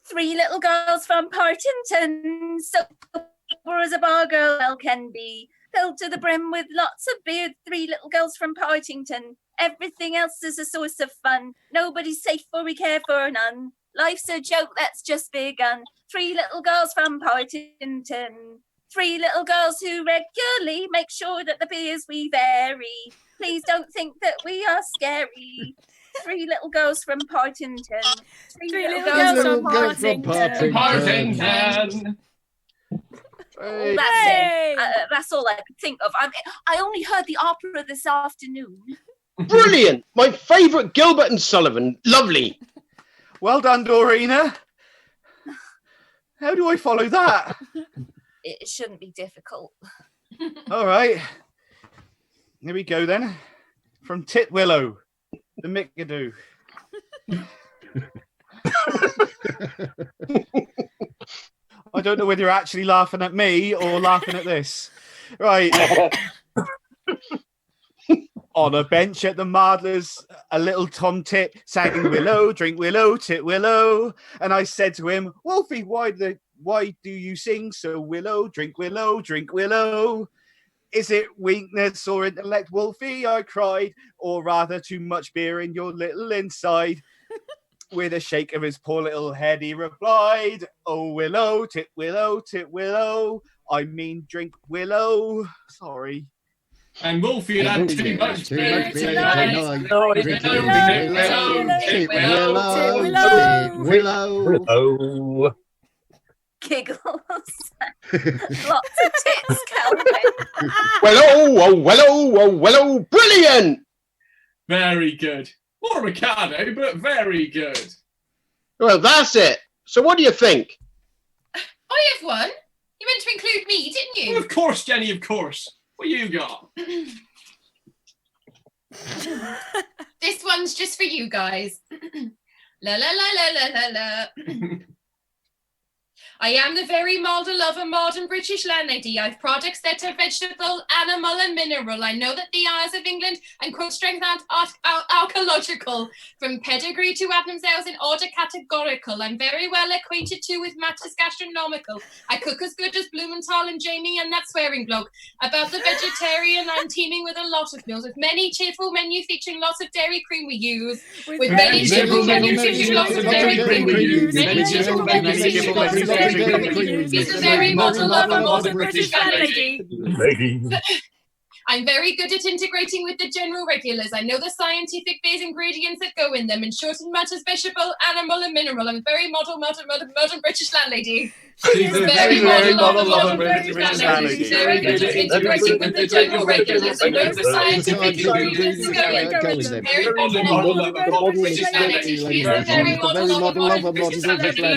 Three little girls from Partington, sober as a bar girl well can be, filled to the brim with lots of beer. Three little girls from Partington, Everything else is a source of fun. Nobody's safe for we care for none. Life's a joke that's just begun. 3 little girls from Partington. 3 little girls who regularly make sure that the beers we vary. Please don't think that we are scary. 3 little girls from Partington. 3 little girls from Partington. Partington. Oh, that's it. That's all I could think of. I only heard the opera this afternoon. Brilliant! My favourite Gilbert and Sullivan. Lovely. Well done, Dorina. How do I follow that? It shouldn't be difficult. All right. Here we go then. From Titwillow, the Mickadoo. I don't know whether you're actually laughing at me or laughing at this. Right. On a bench at the Mardlers, a little Tom Tit sang Willow, drink Willow, tit Willow. And I said to him, Wolfie, why do you sing so Willow, drink Willow, drink Willow? Is it weakness or intellect, Wolfie? I cried, or rather too much beer in your little inside. With a shake of his poor little head, he replied, oh, Willow, tit Willow. I mean, drink Willow. Sorry. And Wolfie had had too much beer tonight. Willow. Giggles. Lots of tits, Calvin. Willow. Brilliant. Very good. More Ricardo, but very good. Well, that's it. So what do you think? I have one. You meant to include me, didn't you? Well, of course, Jenny, of course. What you got? This one's just for you guys. La la la la la la la. I am the very model of a modern British landlady. I've products that are vegetable, animal and mineral. I know that the Isles of England and quote strength and archaeological. From pedigree to Adam's House in order categorical. I'm very well acquainted too with matters gastronomical. I cook as good as Blumenthal and Jamie and that swearing bloke. About the vegetarian, I'm teeming with a lot of meals. With many cheerful menu featuring lots of dairy cream we use. With many cheerful menu featuring lots of dairy cream we use. Many cheerful menu featuring lots of dairy. He's the very model of a modern British landlady. I'm very good at integrating with the general regulars. I know the scientific base ingredients that go in them. In short, it matters vegetable, animal, and mineral. I'm a very modern British landlady. She's a very model British landlady. Very good at integrating with the general regulars. I know the scientific ingredients that go in them. Very model British landlady. She's a very model British landlady.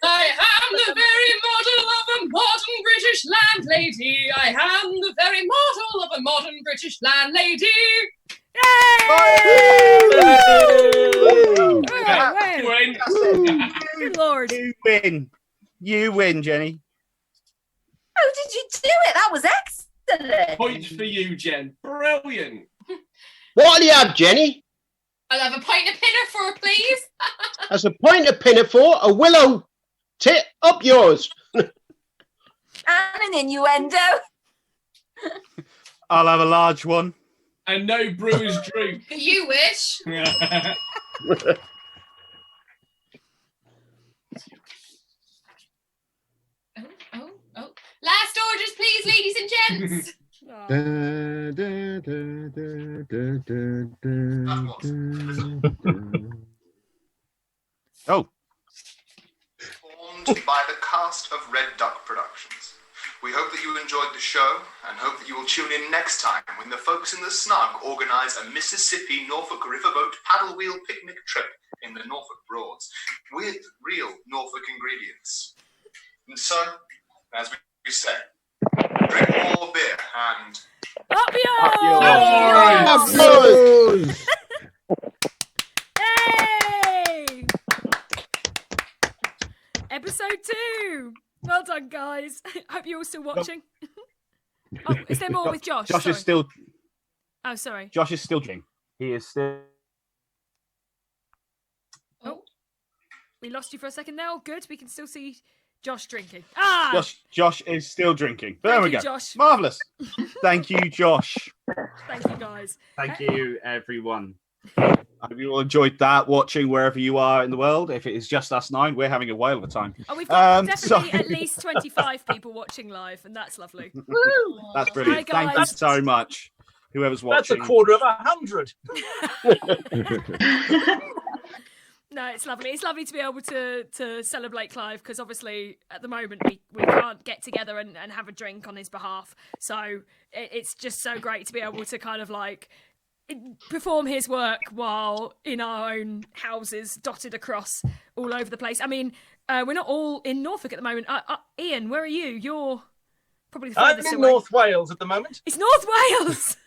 I am the very model of a modern British landlady. I am the very model of a modern British landlady. Good Lord. You win, Jenny. How did you do it? That was excellent. Points for you, Jen. Brilliant. What'll you have, Jenny? I'll have a pint of pinafore, please. That's a pint of pinafore, a Willow. Tit up yours. And an innuendo. I'll have a large one. And no brewer's drink. You wish. Oh. Last orders, please, ladies and gents. Oh. Formed by the cast of REDuck Productions. We hope that you enjoyed the show and hope that you will tune in next time when the folks in the Snug organise a Mississippi-Norfolk riverboat paddle wheel picnic trip in the Norfolk Broads with real Norfolk ingredients. And so, as we say, drink more beer and... Up yours! Hey! Episode 2. Well done, guys. Hope you're all still watching. Oh, is there more with Josh? Josh is still. Oh, sorry. Josh is still drinking. He is still. Oh, we lost you for a second there. Oh, good. We can still see Josh drinking. Josh is still drinking. But there we go. Josh. Marvelous. Thank you, Josh. Thank you, guys. Thank you, everyone. I hope you all enjoyed that, watching wherever you are in the world. If it is just us 9, we're having a whale of a time. Oh, we've got definitely at least 25 people watching live, and that's lovely. That's brilliant. Hi, Thank you so much, whoever's watching. That's a quarter of 100. No, it's lovely. It's lovely to be able to celebrate Clive, because obviously at the moment we can't get together and have a drink on his behalf. So it's just so great to be able to kind of like perform his work while in our own houses dotted across all over the place. I mean, we're not all in Norfolk at the moment. Ian, where are you? You're probably the I'm furthest in away. North Wales at the moment. It's North Wales!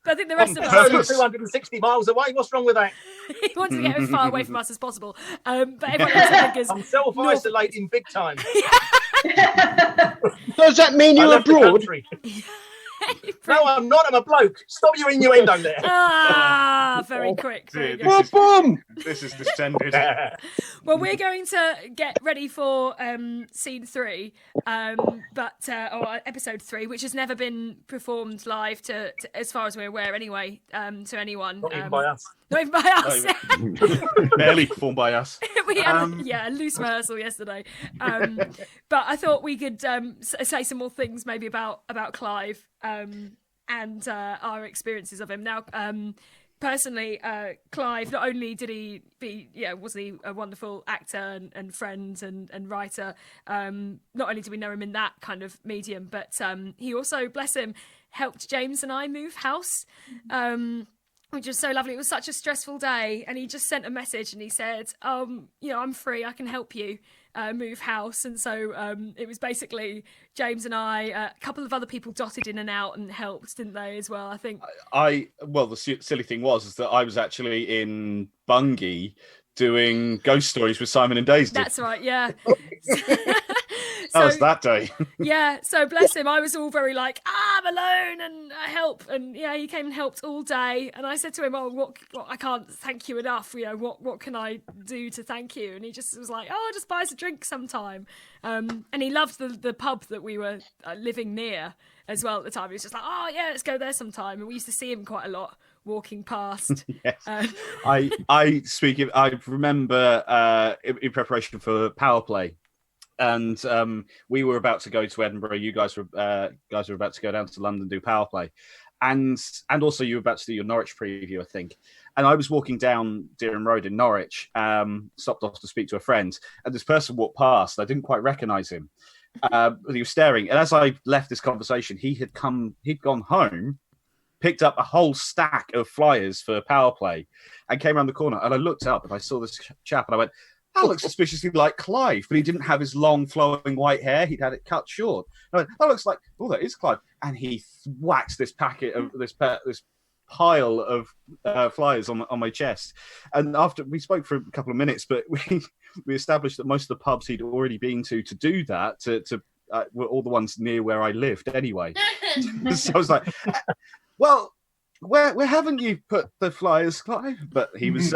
I think the rest of us... 260 miles away. What's wrong with that? He wants to get as far away from us as possible. But everyone else, I think, is... I'm self-isolating big time. Does that mean you're abroad? No, I'm not. I'm a bloke. Stop your innuendo there. Very quick. Very good. This is descended. Well, we're going to get ready for scene 3, or episode 3, which has never been performed live to as far as we're aware, anyway, to anyone. Not even by us. Not even by us. Barely performed by us. We had a loose rehearsal yesterday, but I thought we could say some more things maybe about Clive and our experiences of him. Now, personally, Clive, not only did was he a wonderful actor and friend and writer, not only do we know him in that kind of medium, but he also, bless him, helped James and I move house. Which was so lovely. It was such a stressful day, and he just sent a message and he said, I'm free, I can help you move house. And so it was basically James and I, a couple of other people dotted in and out and helped, didn't they, as well, I think? Well, the silly thing is that I was actually in Bungay doing ghost stories with Simon and Daisy. That's right, yeah. That was that day. Yeah, so bless him. I was all very like, I'm alone and I help. And yeah, he came and helped all day. And I said to him, what I can't thank you enough. You know, what can I do to thank you? And he just was like, just buy us a drink sometime. And he loved the pub that we were living near as well at the time. He was just like, let's go there sometime. And we used to see him quite a lot walking past. Yes. I remember in preparation for Power Play, and we were about to go to Edinburgh. You guys were about to go down to London, do Power Play, and also you were about to do your Norwich preview, I think. And I was walking down Dereham Road in Norwich, stopped off to speak to a friend, and this person walked past. I didn't quite recognise him. He was staring, and as I left this conversation, he'd gone home, picked up a whole stack of flyers for Power Play, and came around the corner. And I looked up and I saw this chap, and I went, that looks suspiciously like Clive, but he didn't have his long flowing white hair. He'd had it cut short. I went, that looks like, that is Clive. And he whacked this packet of this pile of flyers on my chest. And after we spoke for a couple of minutes, but we established that most of the pubs he'd already been to do that were all the ones near where I lived anyway. So I was like, well, where haven't you put the flyers, Clive? But he was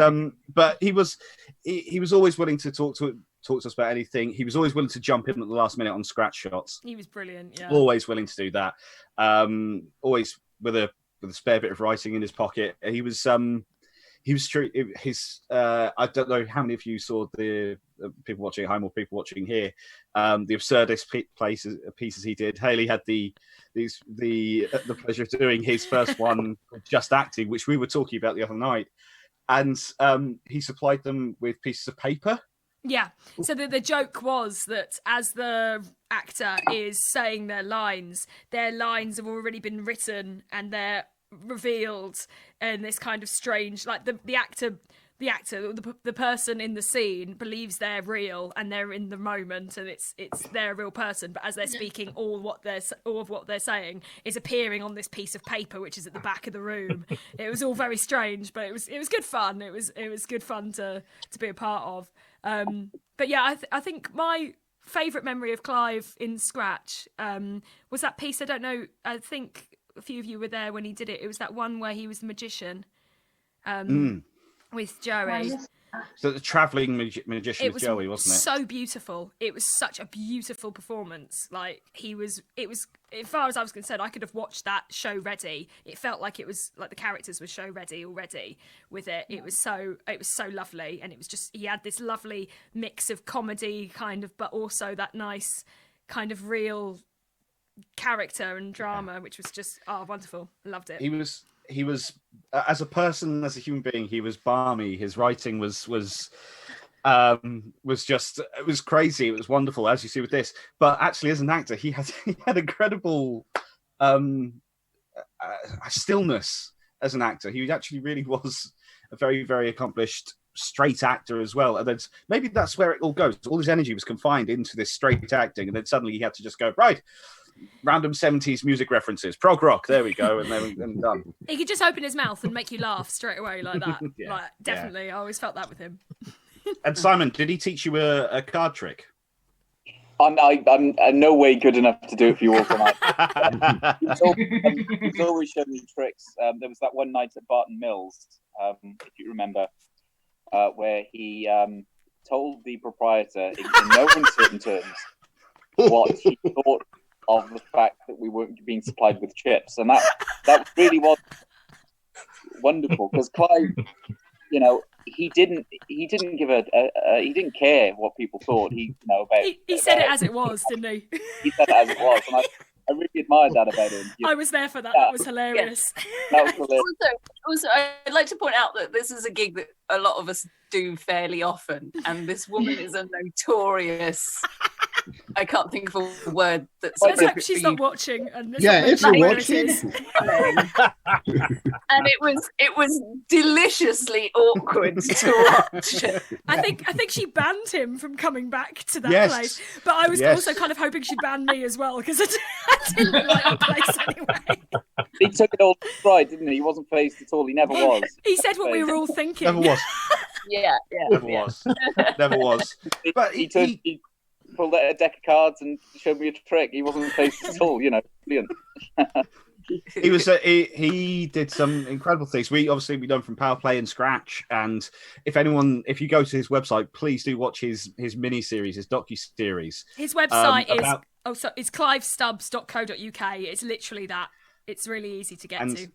he was always willing to talk to us about anything. He was always willing to jump in at the last minute on scratch shots. He was brilliant, yeah. Always willing to do that. Always with a spare bit of writing in his pocket. He was true. I don't know how many of you saw the people watching at home or people watching here, the absurdist pieces he did. Haley had the pleasure of doing his first one, Just Acting, which we were talking about the other night, and he supplied them with pieces of paper. Yeah. So the joke was that as the actor is saying their lines have already been written and they're revealed in this kind of strange, like the person in the scene believes they're real and they're in the moment and it's their real person, but as they're speaking, all of what they're saying is appearing on this piece of paper which is at the back of the room. It was all very strange, but it was good fun. It was good fun to be a part of. But yeah, I think my favourite memory of Clive in Scratch was that piece. I don't know, I think a few of you were there when he did it. It was that one where he was the magician with Joey. So the traveling magician It with was Joey, wasn't it? so beautiful. It was such a beautiful performance. Like it was, as far as I was concerned, I could have watched that show ready. It felt like it was like the characters were show ready already with it. It was so lovely, and it was just, he had this lovely mix of comedy kind of, but also that nice kind of real character and drama, which was just wonderful. I loved it. He was as a person, as a human being, he was balmy. His writing was just, it was crazy. It was wonderful, as you see with this. But actually, as an actor, he had incredible stillness as an actor. He actually really was a very, very accomplished straight actor as well. And then maybe that's where it all goes. All his energy was confined into this straight acting, and then suddenly he had to just go, right, random 70s music references, prog rock, there we go, and then done. He could just open his mouth and make you laugh straight away like that. Yeah, like definitely, yeah. I always felt that with him. And Simon, did he teach you a card trick? I'm no way good enough to do it for you all tonight. He's always shown me tricks. There was that one night at Barton Mills, if you remember, where he told the proprietor in no uncertain terms what he thought of the fact that we weren't being supplied with chips, and that really was wonderful, because Clive, he didn't give he didn't care what people thought. He said it as it was, didn't he? He said it as it was, and I really admired that about him. I was there for that. That was hilarious. That was hilarious. Also, I'd like to point out that this is a gig that a lot of us do fairly often, and this woman is a notorious. I can't think of a word that's. Let's hope she's not watching. And if you're watching. And it was deliciously awkward to watch. I think she banned him from coming back to that Yes. place, but I was also kind of hoping she'd ban me as well, because I didn't like that place anyway. He took it all to stride, didn't he? He wasn't phased at all. He never was. He said what we were all thinking. Never was. Never was. But he pulled out a deck of cards and showed me a trick. He wasn't phased at all. Brilliant. He did some incredible things. We know him from Power Play and Scratch, and if you go to his website, please do watch his mini series, his docu-series. His website is clivestubbs.co.uk. It's literally that. It's really easy to get to.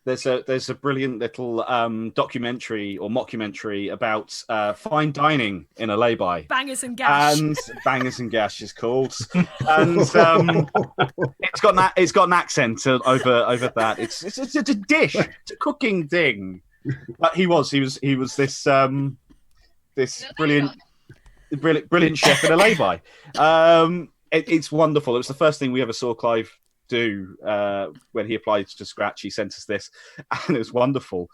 There's a brilliant little documentary or mockumentary about fine dining in a lay-by. Bangers and Gash. And Bangers and Gash is called. And it's got an accent over that. It's a dish. It's a cooking thing. But he was this brilliant chef in a lay-by. It's wonderful. It was the first thing we ever saw Clive do when he applied to Scratch. He sent us this, and it was wonderful.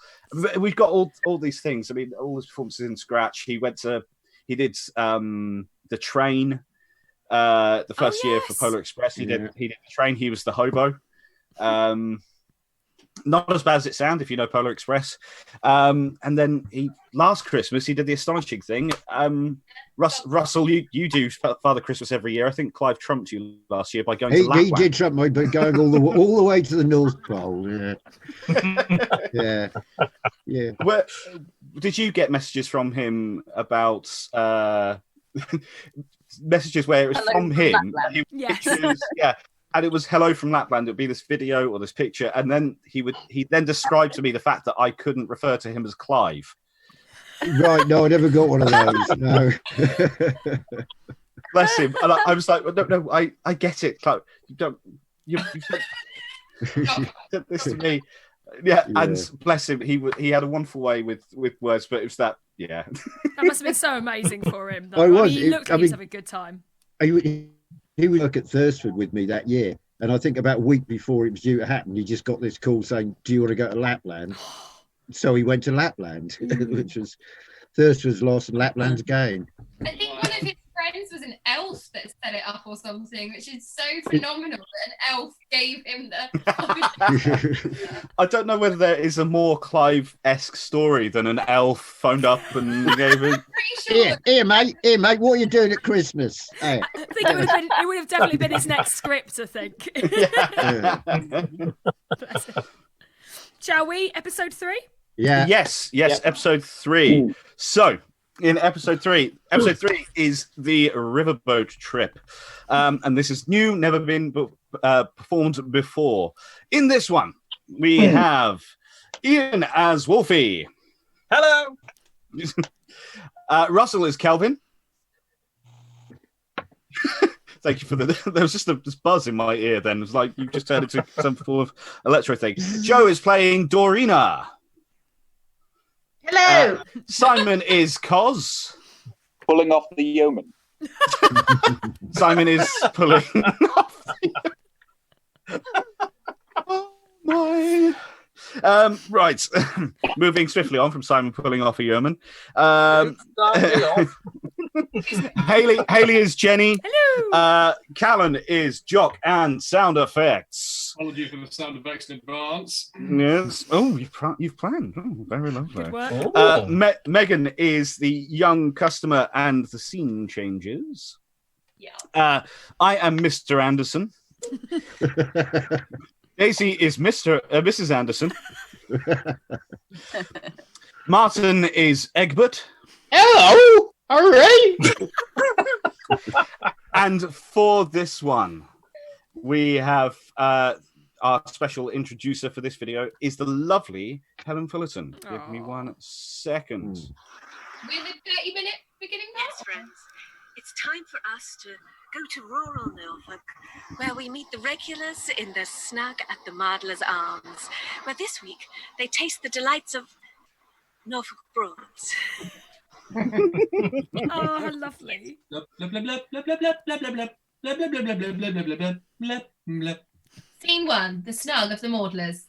We've got all these things. I mean, all his performances in Scratch. He did the train the first year for Polar Express. He did the train. He was the hobo. Not as bad as it sounds if you know Polar Express. And then last Christmas he did the astonishing thing. Russell, you do Father Christmas every year. I think Clive trumped you last year by going to Lapland. He did trump me by going all the way to the North Pole. Yeah. Where did you get messages from him about messages where it was from him? Yes. Yeah. And it was hello from Lapland. It would be this video or this picture, and then he then described to me the fact that I couldn't refer to him as Clive. Right? No, I never got one of those. No. Bless him. And I was like, no, I get it, Clive. You said this to me. Yeah, and bless him. He had a wonderful way with words, but it was that. Yeah. That must have been so amazing for him. Though. He looked like he was having a good time. He would work at Thursford with me that year, and I think about a week before it was due to happen, he just got this call saying, "Do you want to go to Lapland?" So he went to Lapland, which was Thursford's loss and Lapland's gain. I think one of his friends was an elf that set it up or something, which is so phenomenal that an elf gave him the. I don't know whether there is a more Clive-esque story than an elf phoned up and gave him. Sure. Here, mate, what are you doing at Christmas? Hey. I think it would have definitely been his next script, I think. Yeah. Shall we? Episode 3? Yeah. Yes, Yep. episode 3. Ooh. So, in episode 3 is the riverboat trip. And this is new, never been performed before. In this one, we have Ian as Wolfie. Hello. Russell is Kelvin. Thank you for there was just this buzz in my ear then. It was like you just turned into some form of electro thing. Joe is playing Dorina. Hello. Simon is Cos. Pulling off the yeoman. Simon is pulling off. Oh my. Right. Moving swiftly on from Simon pulling off a yeoman. Haley is Jenny. Hello. Callan is Jock and sound effects. Apology for the sound effects in advance. Yes. Oh, you've planned. Oh, very lovely. Good work. Megan is the young customer and the scene changes. Yeah. I am Mr. Anderson. Daisy is Mrs. Anderson. Martin is Egbert. Hello. All right. And for this one, we have our special introducer for this video is the lovely Helen Fullerton. Give me 1 second. We're the 30-minute beginning now. Yes, friends. It's time for us to go to rural Norfolk, where we meet the regulars in the snug at the Mardlers Arms, where this week they taste the delights of Norfolk broads. Oh, lovely. Scene 1, the snug of the Mardlers.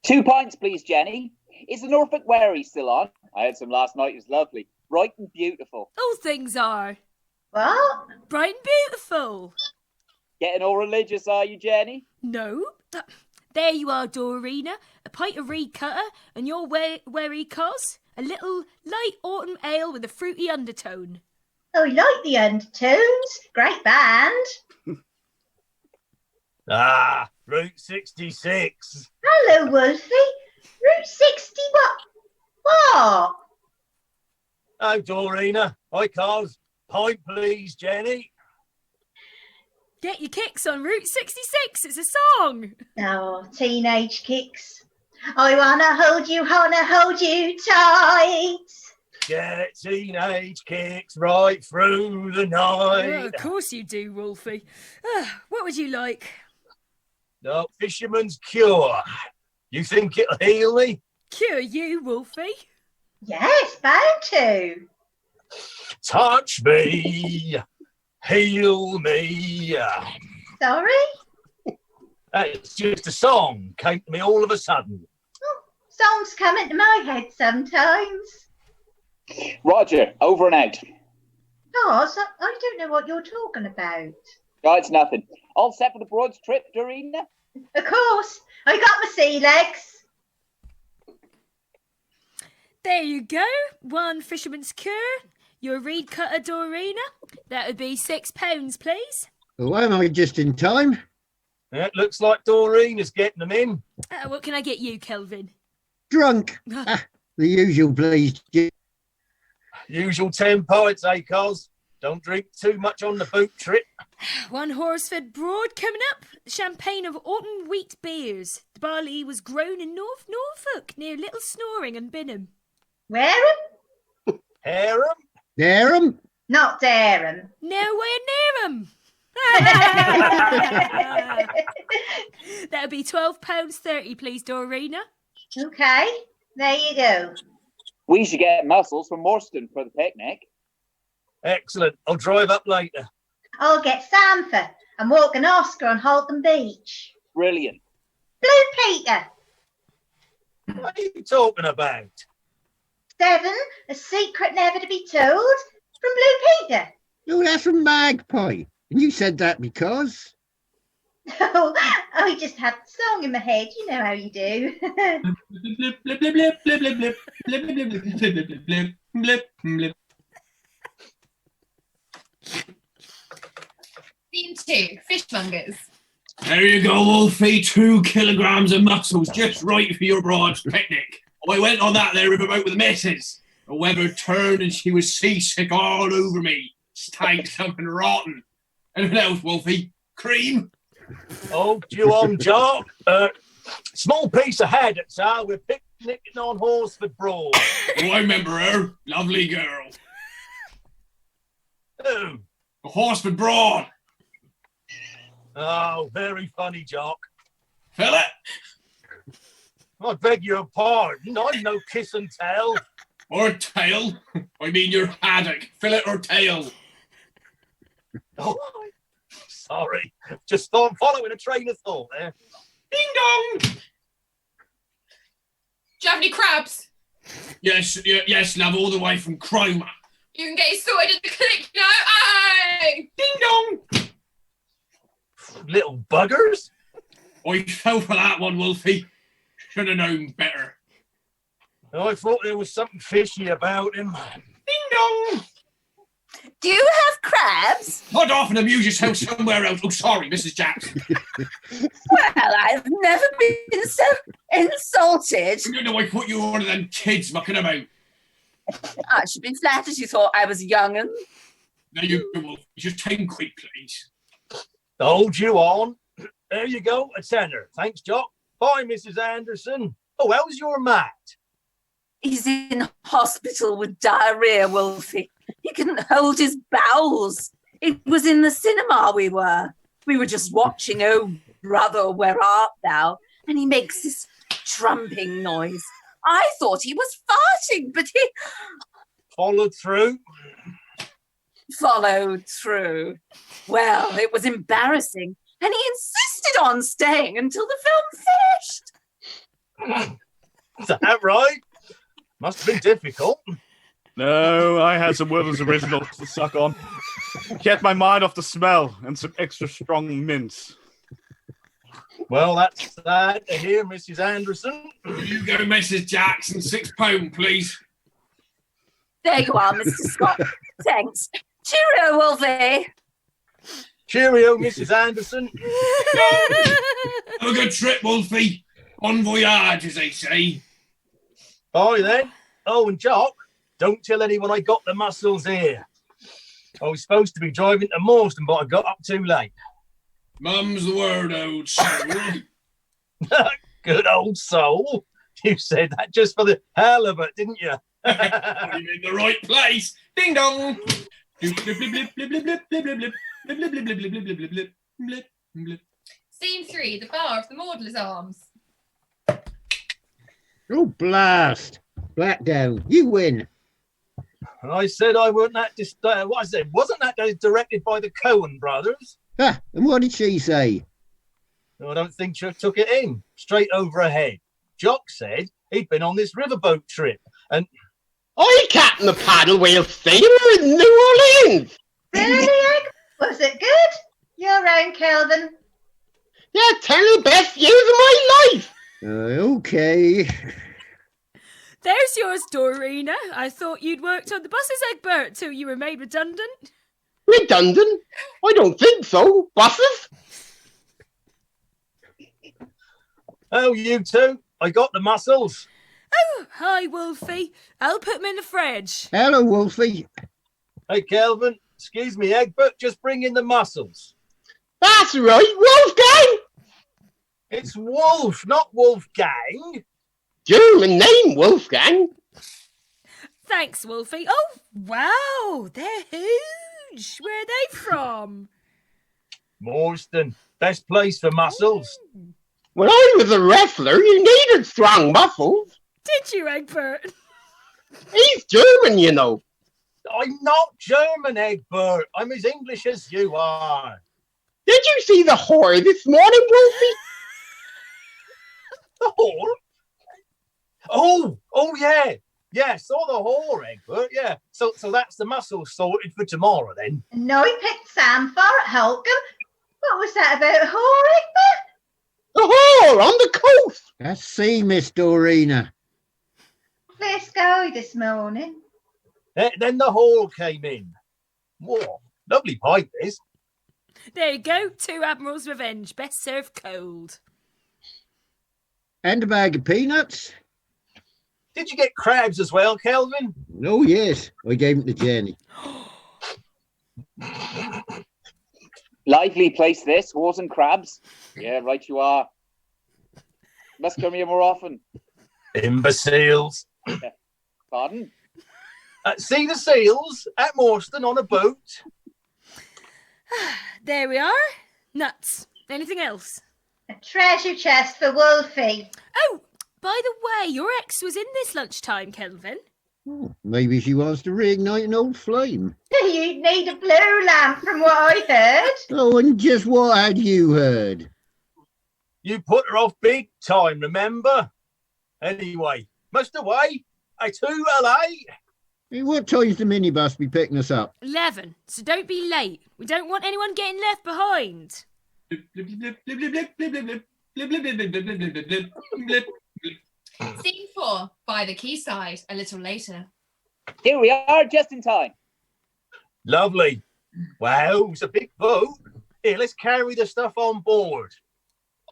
2 pints, please, Jenny. Is the Norfolk Wherry still on? I had some last night. It was lovely. Bright and beautiful. All things are. What? Bright and beautiful. Getting all religious, are you, Jenny? No. There you are, Dorina. A pint of reed cutter and your wherry cos. A little light autumn ale with a fruity undertone. Oh, I like the undertones. Great band. Route 66. Hello, Wolfie. Route 60 what? Oh, Dorina. Hi, Cos. Pint, please, Jenny. Get your kicks on Route 66. It's a song. Oh, teenage kicks. I wanna hold you tight. Get teenage kicks right through the night. Oh, of course you do, Wolfie. What would you like? No, fisherman's cure. You think it'll heal me? Cure you, Wolfie? Yes, bound to. Touch me. Heal me. Sorry? It's just a song came to me all of a sudden. Songs come into my head sometimes. Roger, over and out. Oh, so I don't know what you're talking about. Oh, it's nothing. All set for the Broads trip, Dorina? Of course, I got my sea legs. There you go. 1 fisherman's cure. Your reed cutter, Dorina. That would be £6, please. Oh, am I just in time? It looks like Doreen's getting them in. What can I get you, Kelvin? Drunk. The usual, please. Usual 10 pints, eh, Cos? Don't drink too much on the boat trip. 1 Horsford Broad coming up. Champagne of autumn wheat beers. The barley was grown in Norfolk, near Little Snoring and Binham. Wareham? Harem? Dareham? Not Dareham. Nowhere near 'em. That would be £12.30, please, Dorina. Okay, there you go. We should get mussels from Morstan for the picnic. Excellent. I'll drive up later. I'll get Sanford and walk an Oscar on Halton Beach. Brilliant. Blue Peter. What are you talking about? 7, a secret never to be told from Blue Peter. No, that's from Magpie. And you said that because... Oh, I just had the song in my head. You know how you do. Scene 2, fishmongers. There you go, Wolfie. 2 kilograms of mussels, just right for your Broads picnic. I went on that there riverboat with the missus. The weather turned and she was seasick all over me. Stank something rotten. Anything else, Wolfie? Cream? Oh, you on, Jock? Small piece of haddock, sir. We're picnicking on Horsford Broad. Oh, I remember her. Lovely girl. Who? Horsford Broad. Oh, very funny, Jock. Fella? I beg your pardon. I'm no kiss and tell. Or tail. I mean your haddock. Fillet or tail? Oh, sorry. Just thought I'm following a train of thought there. Ding dong! Do you have any crabs? Yes, love, all the way from Cromer. You can get it sorted at the clinic, you know. Aye! Ding dong! Little buggers. I fell for that one, Wolfie. Should have known better. I thought there was something fishy about him. Ding dong! Do you have crabs? I'd often amuse yourself somewhere else. Oh, sorry, Mrs. Jackson. Well, I've never been so insulted. You know I put you on one of them kids mucking about. I should be flattered you thought I was young and... Now you go, Wolfie. Just 10 quid, please. Hold you on. There you go, a tenner. Thanks, Jock. Bye, Mrs. Anderson. Oh, how's your Matt? He's in hospital with diarrhea, Wolfie. He couldn't hold his bowels. It was in the cinema we were. We were just watching Oh, Brother, Where Art Thou? And he makes this trumping noise. I thought he was farting, but he... Followed through. Followed through. Well, it was embarrassing. And he insisted on staying until the film finished. Is that right? Must have been difficult. No, I had some Werther's originals to suck on. Kept my mind off the smell and some extra strong mints. Well, that's sad to hear, Mrs. Anderson. You go, Mrs. Jackson. £6, please. There you are, Mr. Scott. Thanks. Cheerio, Wolfie. Cheerio, Mrs. Anderson. Have a good trip, Wolfie. Bon voyage, as they say. Bye, then. Oh, and Jock, don't tell anyone I got the muscles here. I was supposed to be driving to Morstan, but I got up too late. Mum's the word, old soul. Good old soul. You said that just for the hell of it, didn't you? I'm in the right place. Ding dong. Scene 3, the bar of the Mardlers Arms. Oh, blast. Blackdown, you win. I said I wasn't that what I said, wasn't that directed by the Coen brothers? Ah, and what did she say? I don't think she took it in. Straight over her head. Jock said he'd been on this riverboat trip and... I captained the paddle wheel steamer in New Orleans. Really, Egg? Was it good? Your own, Kelvin. Yeah, 10 of the best years of my life. Okay. There's yours, Dorina. I thought you'd worked on the buses, Egbert, till you were made redundant. Redundant? I don't think so. Buses? Oh, you two. I got the muscles. Oh, hi, Wolfie. I'll put them in the fridge. Hello, Wolfie. Hey, Kelvin. Excuse me, Egbert. Just bring in the muscles. That's right, Wolfgang. It's Wolf, not Wolfgang. German name, Wolfgang. Thanks, Wolfie. Oh, wow. They're huge. Where are they from? Morstan. Best place for muscles. When I was a wrestler, you needed strong muscles. Did you, Egbert? He's German, you know. I'm not German, Egbert. I'm as English as you are. Did you see the whore this morning, Wolfie? The whore? Oh, yeah. Yeah, saw the whore, Egbert, yeah. So that's the muscles sorted for tomorrow, then. No, he picked Sam for at Holcombe. What was that about whore, Egbert? The whore on the coast. I see, Miss Dorina. Clear sky this morning. Then the whore came in. Whoa, lovely pipe, this. There you go. 2 Admiral's Revenge. Best served cold. And a bag of peanuts. Did you get crabs as well, Kelvin? Oh, yes. I gave them to Jenny. Lively place this, horse and crabs. Yeah, right you are. Must come here more often. Imbeciles. Pardon? See the seals at Morstan on a boat. There we are. Nuts. Anything else? A treasure chest for Wolfie. Oh, by the way, your ex was in this lunchtime, Kelvin. Oh, maybe she wants to reignite an old flame. You'd need a blue lamp from what I heard. Oh, and just what had you heard? You put her off big time, remember? Anyway, must away. I too late. Hey, what time's the minibus be picking us up? 11, so don't be late. We don't want anyone getting left behind. Scene 4, by the quayside, a little later. Here we are, just in time. Lovely. Wow, it's a big boat. Here, let's carry the stuff on board.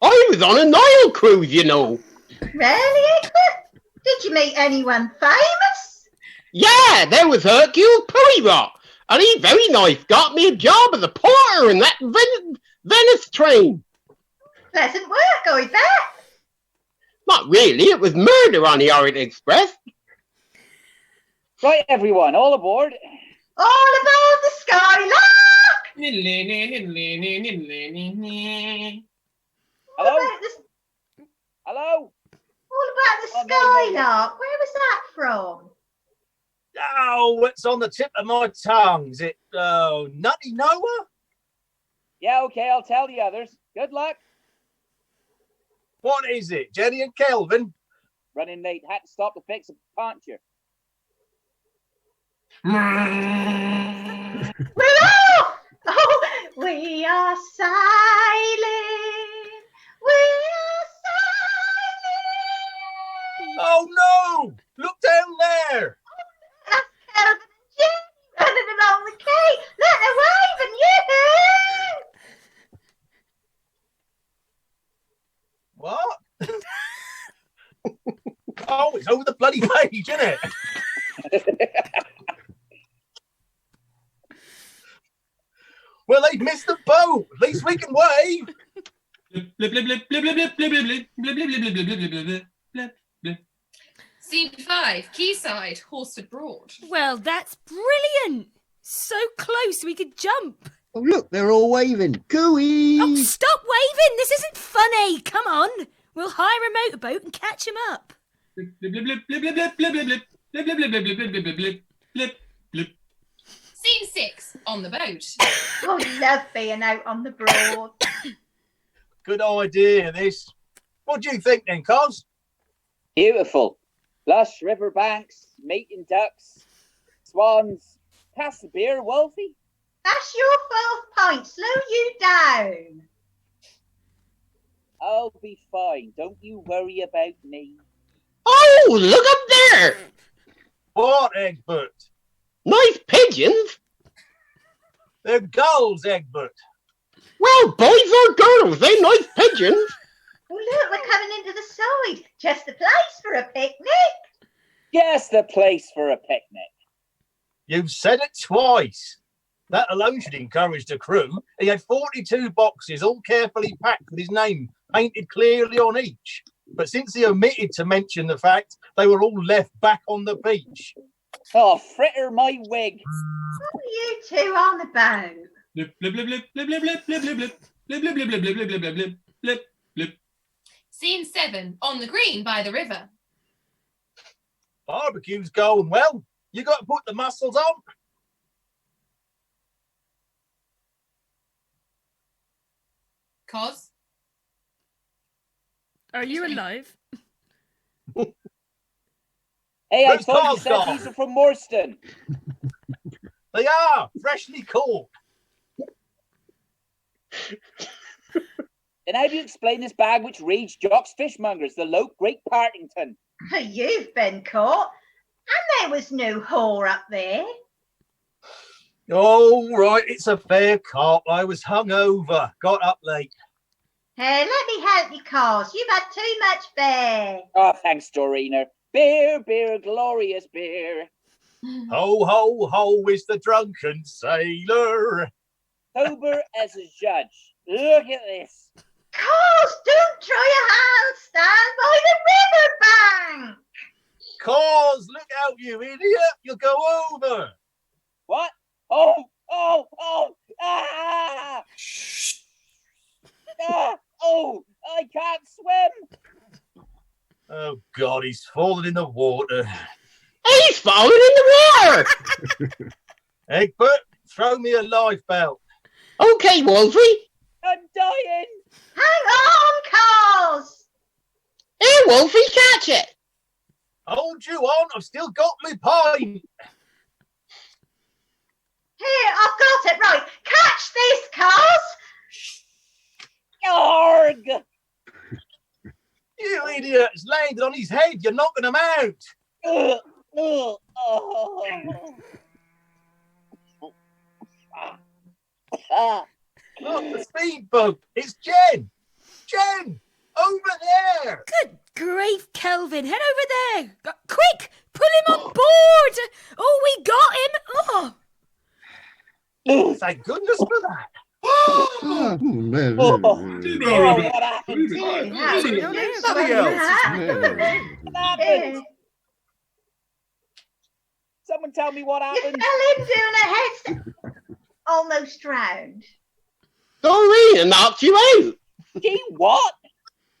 I was on a Nile cruise, you know. Really, Egbert? Did you meet anyone famous? Yeah, there was Hercule Poirot, and he very nice got me a job as a porter in that Venice train. Pleasant work, I bet. Not really, it was murder on the Orient Express. Right, everyone, all aboard. All aboard the Skylark! Hello? All about the, Hello? all about the Oh, no. Skylark. Where was that from? Oh, it's on the tip of my tongue. Is it Nutty Noah? Yeah, okay, I'll tell the others. Good luck. What is it, Jenny and Kelvin? Running late, had to stop to fix a puncture. We're off! Oh, we are sailing. We are sailing. Oh no! Look down there! That's Kelvin and Jenny running along the quay. Let her wave and you. What? Oh, it's over the bloody page, isn't it? Well, they've missed the boat. At least we can wave. Scene 5, quayside, Horsford Broad. Well, that's brilliant. So close we could jump. Oh, look, they're all waving. Cooey! Oh, stop waving. This isn't funny. Come on. We'll hire a motorboat and catch him up. Scene 6, on the boat. Oh, love being out on the Broad. Good idea, this. What do you think then, Cos? Beautiful. Lush river banks, mating ducks, swans. Pass the beer, Wolfie. That's your 12 pints. Slow you down. I'll be fine. Don't you worry about me. Oh, look up there! What, Egbert? Nice pigeons. They're gulls, Egbert. Well, boys or girls, they nice pigeons. Oh, look, we're coming into the side. Just the place for a picnic. Just the place for a picnic. You've said it twice. That alone should encourage the crew. He had 42 boxes, all carefully packed with his name painted clearly on each. But since he omitted to mention the fact, they were all left back on the beach. Oh, fritter my wig. What were you two on about? Scene 7, on the green by the river. Barbecue's going well. You got to put the muscles on. Cos? Are you alive? Hey, I Where's thought you Carl's said gone? these are from Morstan. They are freshly caught. And how do you explain this bag which reads Jock's Fishmongers, the Loke Great Partington? You've been caught. And there was no whore up there. Oh, right, it's a fair cop. I was hungover, got up late. Hey, let me help you, Cos. You've had too much beer. Oh, thanks, Dorina. Beer, beer, glorious beer. Ho, ho, ho is the drunken sailor. Sober as a judge. Look at this. Cars, don't try a handstand by the riverbank. Cause, look out, you idiot. You'll go over. What? Oh, oh, oh. Ah! Ah! Oh, I can't swim. Oh, God, he's fallen in the water. He's falling in the water. Egbert, throw me a lifebelt. Okay, Wolfie. I'm dying. Hang on, Cars. Here, Wolfie, catch it. Hold you on, I've still got my pint. Here, I've got it. Right, catch this, Cars. Arg! You idiot, it's landed on his head. You're knocking him out. Oh. Look, the speed bump. It's Jen. Jen, over there. Good grief, Kelvin. Head over there. Quick, pull him on board. Oh, we got him. Oh. Thank goodness for that. Oh, no. What happened? Someone tell me what You happened. fell in doing a headstand. Almost drowned. Doreen knocked you out. Gee, what?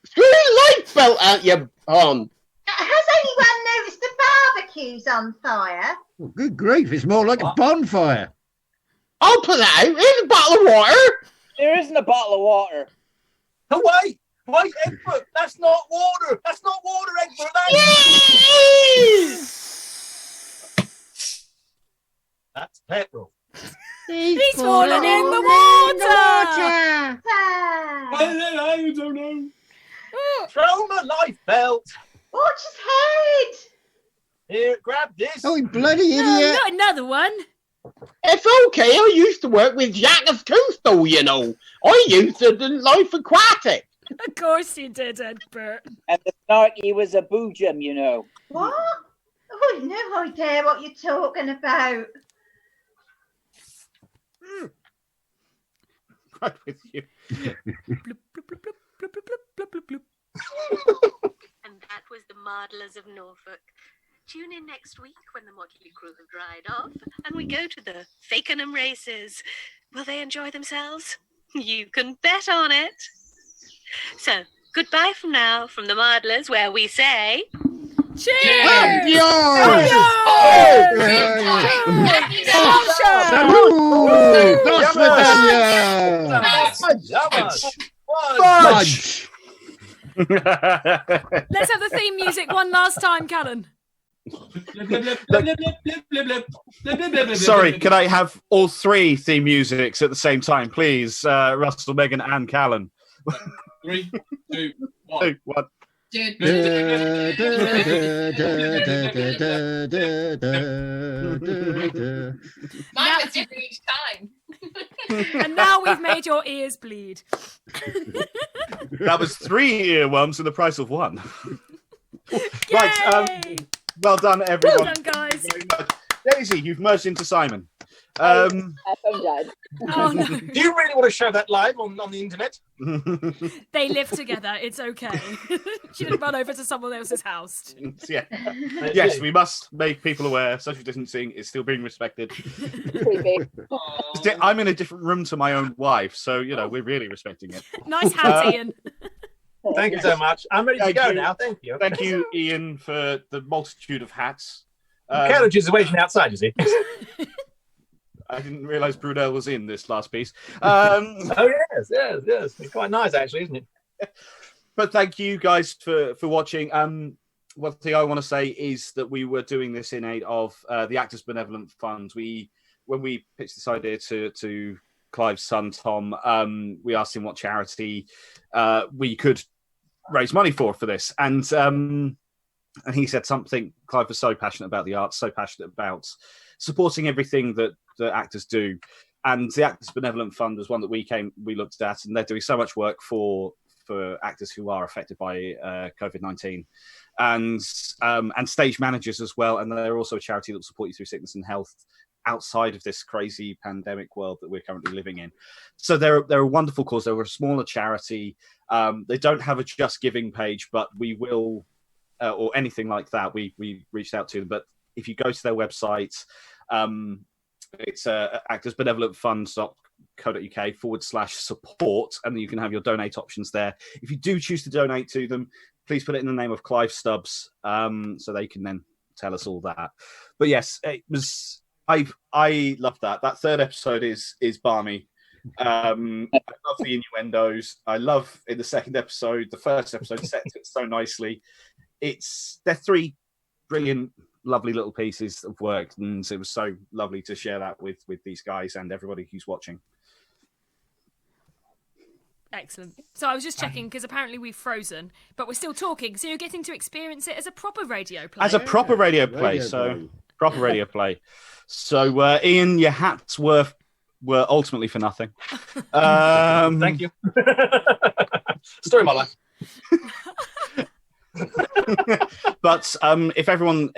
Threw your lifebelt out your Has anyone noticed the barbecue's on fire? Oh, good grief, it's more like a bonfire. I'll put that out. Here's a bottle of water. There isn't a bottle of water. Oh, wait, Egbert, that's not water. That's not water, Egbert. That's petrol. He's fallen in the water. Ah, I don't know. Throw my lifebelt. watch his head. Here, grab this. Oh, you bloody No, idiot. not another one. It's okay. I used to work with Jack of Cousteau, you know. I used to do Life Aquatic. Of course you did, Egbert. And the snarky was a boojum, you know. What? Oh, I've no idea what you're talking about. Right with you. And that was the Mardlers of Norfolk. Tune in next week when the motley crew have dried off and we go to the Fakenham races. Will they enjoy themselves? You can bet on it. So, goodbye from now from the Mardlers, where we say... Cheers! Fudge! Let's have the theme music one last time, Callan. Sorry, can I have all three theme musics at the same time, please? Russell, Megan, and Callan. 3, 2, 1. 2, 1. Mine was different each time. And now we've made your ears bleed. That was 3 earworms for the price of 1. Right, Yay! well done, everyone. Well done, guys. Very much. Daisy, you've merged into Simon. I'm dead. Oh, no. Do you really want to show that live on the internet? They live together. It's okay. She didn't run over to someone else's house. Yeah. Yes, we must make people aware social distancing is still being respected. Creepy. I'm in a different room to my own wife, so, you know, we're really respecting it. Nice hat, Ian. Thank you so much. I'm ready to Thank go you. now. Thank you. Thank you, Ian, for the multitude of hats. Carriage is waiting outside, is he? I didn't realise Brunel was in this last piece. Oh, yes. It's quite nice, actually, isn't it? But thank you guys for watching. One thing I want to say is that we were doing this in aid of the Actors Benevolent Fund. When we pitched this idea to Clive's son, Tom, we asked him what charity we could raise money for this. And he said something. Clive was so passionate about the arts, so passionate about supporting everything that the actors do. And the Actors Benevolent Fund was one that we looked at, and they're doing so much work for for actors who are affected by COVID-19, and stage managers as well. And they're also a charity that will support you through sickness and health outside of this crazy pandemic world that we're currently living in. So they're a wonderful cause. They're a smaller charity. They don't have a Just Giving page, but we will, or anything like that. We reached out to them. But if you go to their website, it's actorsbenevolentfund.co.uk/support, and you can have your donate options there. If you do choose to donate to them, please put it in the name of Clive Stubbs, so they can then tell us all that. But yes, it was. I love that. That third episode is balmy. I love the innuendos. I love in the second episode, the first episode sets it so nicely. They're three brilliant, lovely little pieces of work, and it was so lovely to share that with these guys and everybody who's watching. Excellent. So I was just checking because apparently we've frozen, but we're still talking. So you're getting to experience it as a proper radio play. As a proper radio play. Proper radio play. So Ian, your hats were ultimately for nothing. Thank you. Story of my life. But if everyone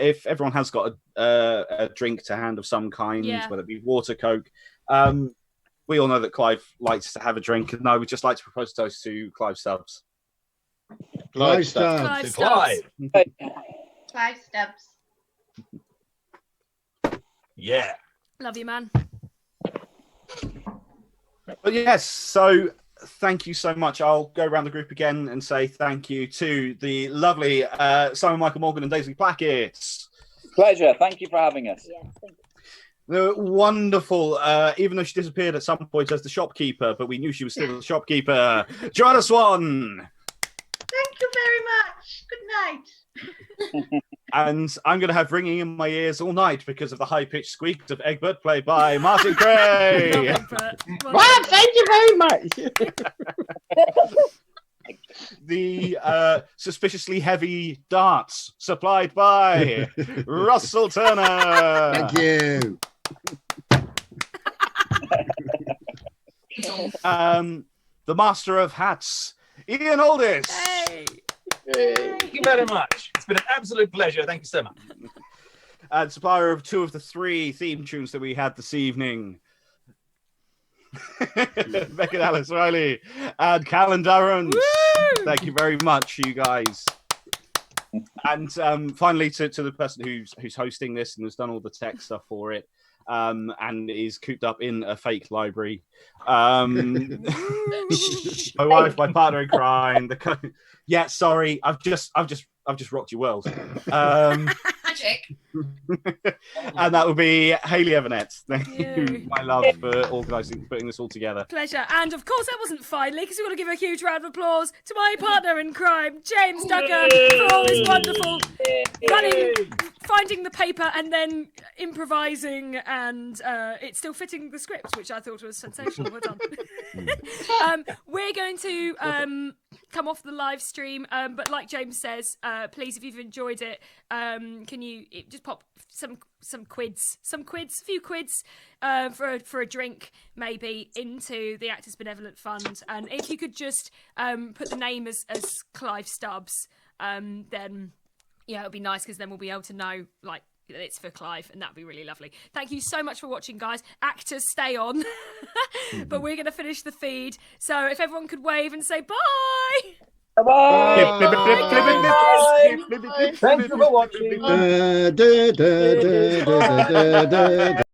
has got a drink to hand of some kind, whether it be water, Coke, we all know that Clive likes to have a drink, and I would just like to propose a toast to Clive Stubbs. Clive Stubbs. Clive. Clive Stubbs. Yeah. Love you, man. But yes, so thank you so much. I'll go around the group again and say thank you to the lovely Simon Michael Morgan and Daisy Plackett. Pleasure. Thank you for having us. Yes, thank you. The wonderful, even though she disappeared at some point as the shopkeeper, but we knew she was still the shopkeeper, Joanna Swan. Thank you very much. Good night. And I'm going to have ringing in my ears all night because of the high-pitched squeaks of Egbert, played by Martin Gray. Wow, thank you very much. The suspiciously heavy darts supplied by Russell Turner. Thank you. The master of hats, Ian Aldis. Hey. Thank you very much. It's been an absolute pleasure. Thank you so much. And supplier of 2 of the 3 theme tunes that we had this evening, Beckett Alice Riley and Callan Durrant. Thank you very much, you guys. And finally, to the person who's hosting this and has done all the tech stuff for it, and is cooped up in a fake library. My wife, my partner in crime. Yeah, sorry, I've just rocked your world. Magic. And that would be Hayley Evernett. Thank you, my love, for putting this all together. Pleasure. And of course, that wasn't finally, because we want to give a huge round of applause to my partner in crime, James Ducker, for all his wonderful running, finding the paper, and then improvising, and it's still fitting the script, which I thought was sensational. Well done. We're going to come off the live stream, but like James says, please, if you've enjoyed it, can you just pop some quids, a few quids for a drink maybe into the Actors Benevolent Fund, and if you could just put the name as Clive Stubbs, then yeah, it'll be nice, because then we'll be able to know like it's for Clive, and that'd be really lovely. Thank you so much for watching, guys. Actors, stay on. But we're going to finish the feed, so if everyone could wave and say bye. Bye. Thank you for watching.